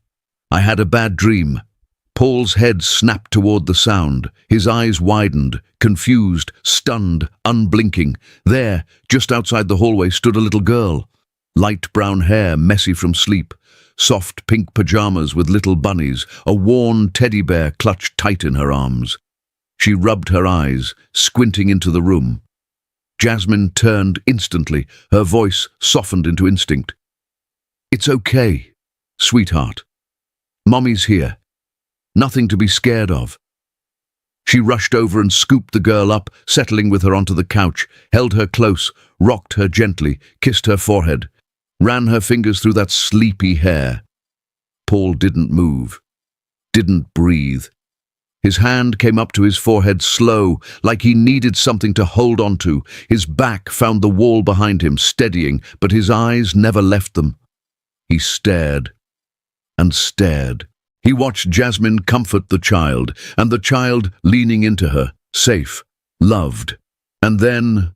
I had a bad dream. Paul's head snapped toward the sound. His eyes widened, confused, stunned, unblinking. There, just outside the hallway, stood a little girl. Light brown hair, messy from sleep. Soft pink pajamas with little bunnies. A worn teddy bear clutched tight in her arms. She rubbed her eyes, squinting into the room. Jasmine turned instantly, her voice softened into instinct. It's okay, sweetheart. Mommy's here. Nothing to be scared of. She rushed over and scooped the girl up, settling with her onto the couch, held her close, rocked her gently, kissed her forehead, ran her fingers through that sleepy hair. Paul didn't move, didn't breathe. His hand came up to his forehead slow, like he needed something to hold on to. His back found the wall behind him, steadying, but his eyes never left them. He stared and stared. He watched Jasmine comfort the child, and the child leaning into her, safe, loved. And then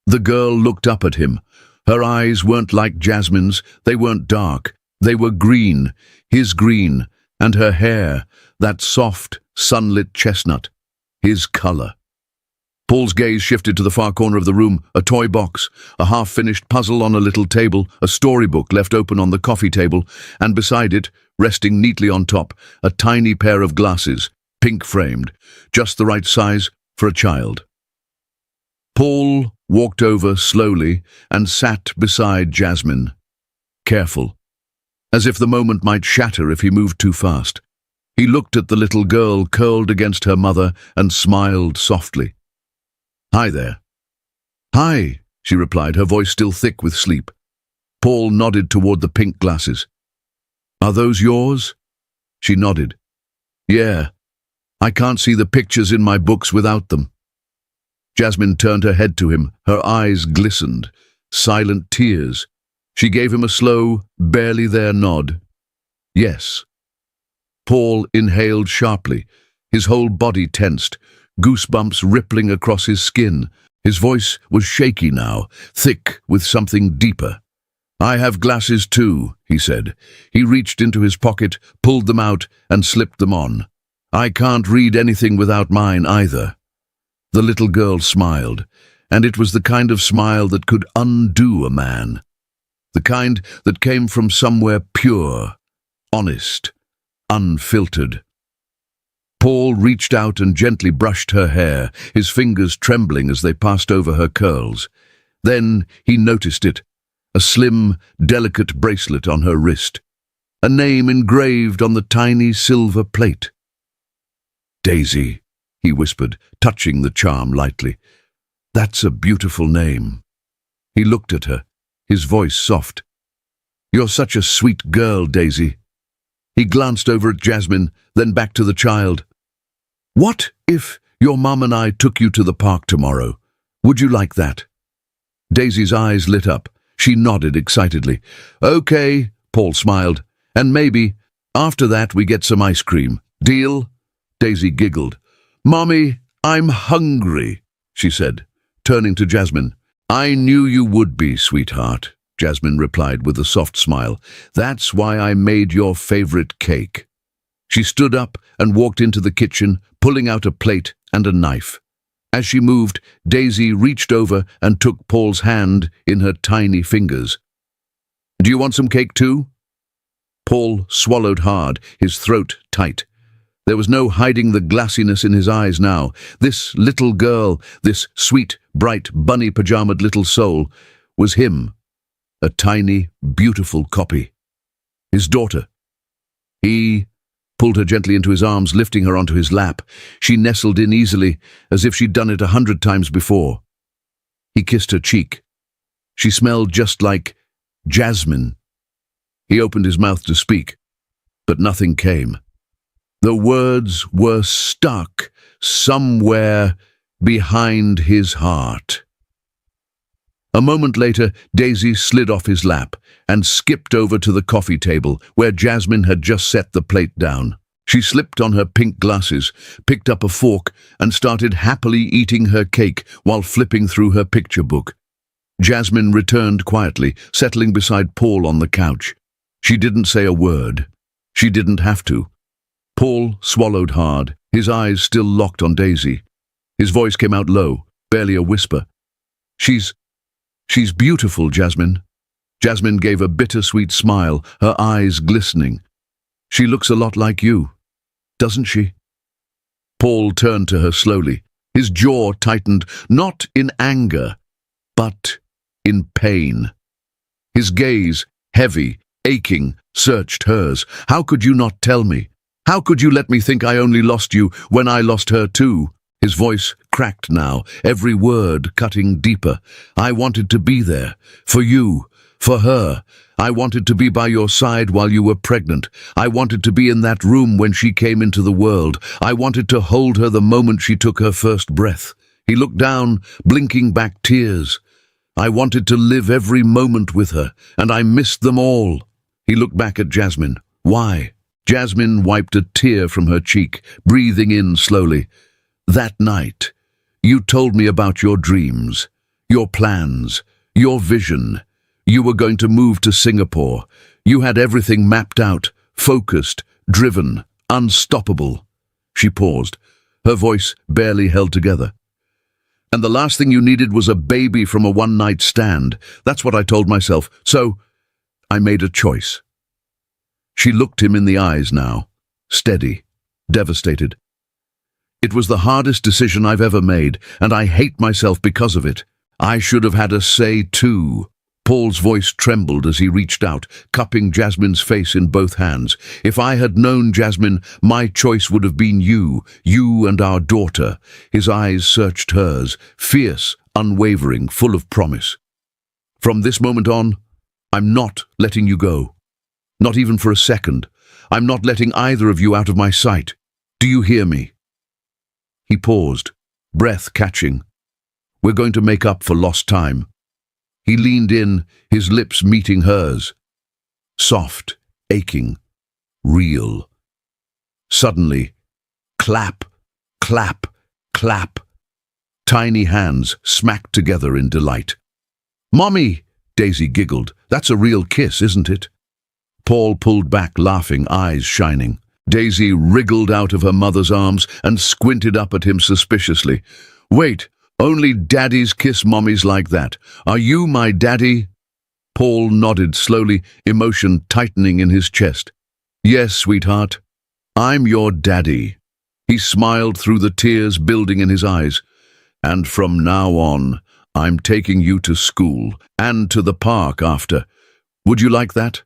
the girl looked up at him. Her eyes weren't like Jasmine's, they weren't dark. They were green, his green, and her hair, that soft, sunlit chestnut, his color. Paul's gaze shifted to the far corner of the room, a toy box, a half-finished puzzle on a little table, a storybook left open on the coffee table, and beside it, resting neatly on top, a tiny pair of glasses, pink-framed, just the right size for a child. Paul walked over slowly and sat beside Jasmine, careful, as if the moment might shatter if he moved too fast. He looked at the little girl curled against her mother and smiled softly. "Hi there." "Hi," she replied, her voice still thick with sleep. Paul nodded toward the pink glasses. "Are those yours?" She nodded. "Yeah. I can't see the pictures in my books without them." Jasmine turned her head to him, her eyes glistened, silent tears. She gave him a slow, barely there nod. "Yes." Paul inhaled sharply, his whole body tensed, goosebumps rippling across his skin. His voice was shaky now, thick with something deeper. "I have glasses too," he said. He reached into his pocket, pulled them out, and slipped them on. "I can't read anything without mine either." The little girl smiled, and it was the kind of smile that could undo a man. The kind that came from somewhere pure, honest, unfiltered. Paul reached out and gently brushed her hair, his fingers trembling as they passed over her curls. Then he noticed it, a slim, delicate bracelet on her wrist, a name engraved on the tiny silver plate. "Daisy," he whispered, touching the charm lightly. "That's a beautiful name." He looked at her, his voice soft. "You're such a sweet girl, Daisy." He glanced over at Jasmine, then back to the child. "What if your mum and I took you to the park tomorrow? Would you like that?" Daisy's eyes lit up. She nodded excitedly. "Okay," Paul smiled. "And maybe, after that we get some ice cream. Deal?" Daisy giggled. "Mommy, I'm hungry," she said, turning to Jasmine. "I knew you would be, sweetheart," Jasmine replied with a soft smile. "That's why I made your favorite cake." She stood up and walked into the kitchen, pulling out a plate and a knife. As she moved, Daisy reached over and took Paul's hand in her tiny fingers. "Do you want some cake too?" Paul swallowed hard, his throat tight. There was no hiding the glassiness in his eyes now. This little girl, this sweet, bright, bunny-pajamaed little soul, was him. A tiny, beautiful copy. His daughter. He pulled her gently into his arms, lifting her onto his lap. She nestled in easily, as if she'd done it 100 times before. He kissed her cheek. She smelled just like jasmine. He opened his mouth to speak, but nothing came. The words were stuck somewhere behind his heart. A moment later, Daisy slid off his lap and skipped over to the coffee table where Jasmine had just set the plate down. She slipped on her pink glasses, picked up a fork, and started happily eating her cake while flipping through her picture book. Jasmine returned quietly, settling beside Paul on the couch. She didn't say a word. She didn't have to. Paul swallowed hard, his eyes still locked on Daisy. His voice came out low, barely a whisper. She's beautiful, Jasmine." Jasmine gave a bittersweet smile, her eyes glistening. "She looks a lot like you, doesn't she?" Paul turned to her slowly. His jaw tightened, not in anger, but in pain. His gaze, heavy, aching, searched hers. "How could you not tell me? How could you let me think I only lost you when I lost her too?" His voice cracked now, every word cutting deeper. "I wanted to be there, for you, for her. I wanted to be by your side while you were pregnant. I wanted to be in that room when she came into the world. I wanted to hold her the moment she took her first breath." He looked down, blinking back tears. "I wanted to live every moment with her, and I missed them all." He looked back at Jasmine. "Why?" Jasmine wiped a tear from her cheek, breathing in slowly. "That night, you told me about your dreams, your plans, your vision. You were going to move to Singapore. You had everything mapped out, focused, driven, unstoppable. She paused, her voice barely held together. And the last thing you needed was a baby from a one-night stand. That's what I told myself. So, I made a choice. She looked him in the eyes now, steady, devastated. It was the hardest decision I've ever made, and I hate myself because of it. I should have had a say too. Paul's voice trembled as he reached out, cupping Jasmine's face in both hands. If I had known, Jasmine, my choice would have been you and our daughter. His eyes searched hers, fierce, unwavering, full of promise. From this moment on, I'm not letting you go. Not even for a second. I'm not letting either of you out of my sight. Do you hear me? He paused, breath catching. We're going to make up for lost time. He leaned in, his lips meeting hers. Soft, aching, real. Suddenly, clap, clap, clap. Tiny hands smacked together in delight. "Mommy!" Daisy giggled. "That's a real kiss, isn't it?" Paul pulled back, laughing, eyes shining. Daisy wriggled out of her mother's arms and squinted up at him suspiciously. "Wait, only daddies kiss mommies like that. Are you my daddy?" Paul nodded slowly, emotion tightening in his chest. "Yes, sweetheart. I'm your daddy." He smiled through the tears building in his eyes. "And from now on, I'm taking you to school and to the park after. Would you like that?"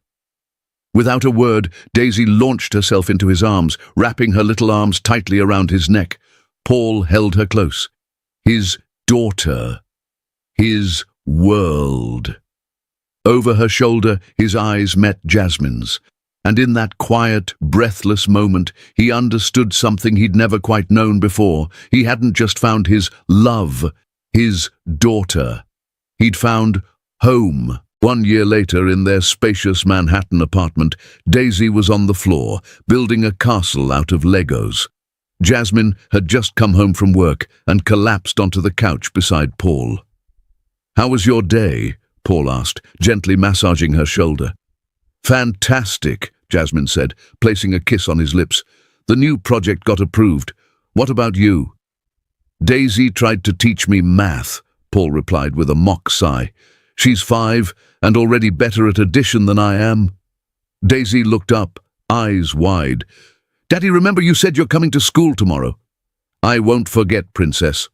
Without a word, Daisy launched herself into his arms, wrapping her little arms tightly around his neck. Paul held her close. His daughter. His world. Over her shoulder, his eyes met Jasmine's. And in that quiet, breathless moment, he understood something he'd never quite known before. He hadn't just found his love, his daughter. He'd found home. 1 year later, in their spacious Manhattan apartment, Daisy was on the floor, building a castle out of Legos. Jasmine had just come home from work and collapsed onto the couch beside Paul. "How was your day?" Paul asked, gently massaging her shoulder. "Fantastic," Jasmine said, placing a kiss on his lips. "The new project got approved. What about you?" "Daisy tried to teach me math," Paul replied with a mock sigh. "She's 5 and already better at addition than I am." Daisy looked up, eyes wide. "Daddy, remember you said you're coming to school tomorrow?" "I won't forget, Princess."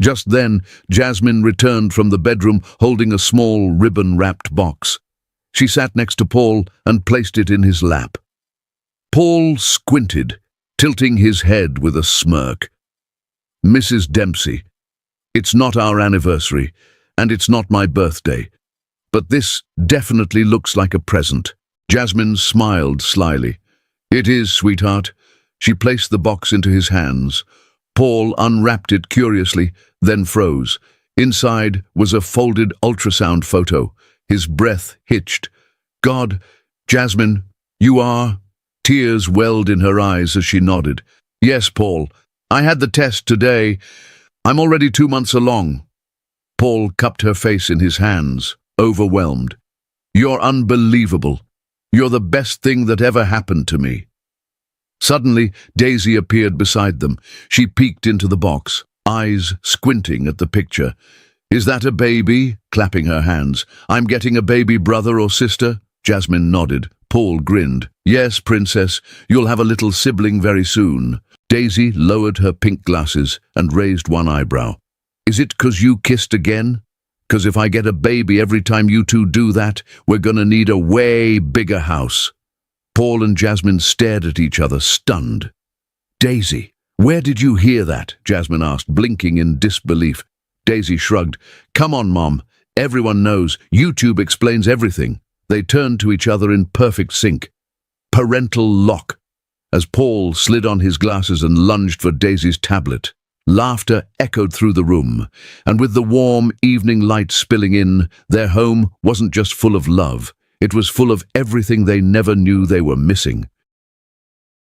Just then, Jasmine returned from the bedroom holding a small ribbon-wrapped box. She sat next to Paul and placed it in his lap. Paul squinted, tilting his head with a smirk. "Mrs. Dempsey, it's not our anniversary, and it's not my birthday. But this definitely looks like a present." Jasmine smiled slyly. "It is, sweetheart." She placed the box into his hands. Paul unwrapped it curiously, then froze. Inside was a folded ultrasound photo. His breath hitched. "God, Jasmine, you are?" Tears welled in her eyes as she nodded. "Yes, Paul. I had the test today. I'm already 2 months along." Paul cupped her face in his hands, overwhelmed. "You're unbelievable. You're the best thing that ever happened to me." Suddenly, Daisy appeared beside them. She peeked into the box, eyes squinting at the picture. "Is that a baby?" clapping her hands. "I'm getting a baby brother or sister?" Jasmine nodded. Paul grinned. "Yes, Princess, you'll have a little sibling very soon." Daisy lowered her pink glasses and raised one eyebrow. "Is it 'cause you kissed again? 'Cause if I get a baby every time you two do that, we're gonna need a way bigger house." Paul and Jasmine stared at each other, stunned. "Daisy, where did you hear that?" Jasmine asked, blinking in disbelief. Daisy shrugged. "Come on, Mom. Everyone knows. YouTube explains everything." They turned to each other in perfect sync. Parental lock. As Paul slid on his glasses and lunged for Daisy's tablet. Laughter echoed through the room, and with the warm evening light spilling in, their home wasn't just full of love. It was full of everything they never knew they were missing.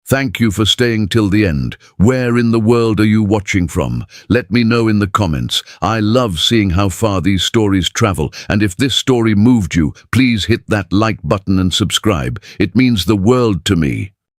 Thank you for staying till the end. Where in the world are you watching from? Let me know in the comments. I love seeing how far these stories travel, and if this story moved you, please hit that like button and subscribe. It means the world to me.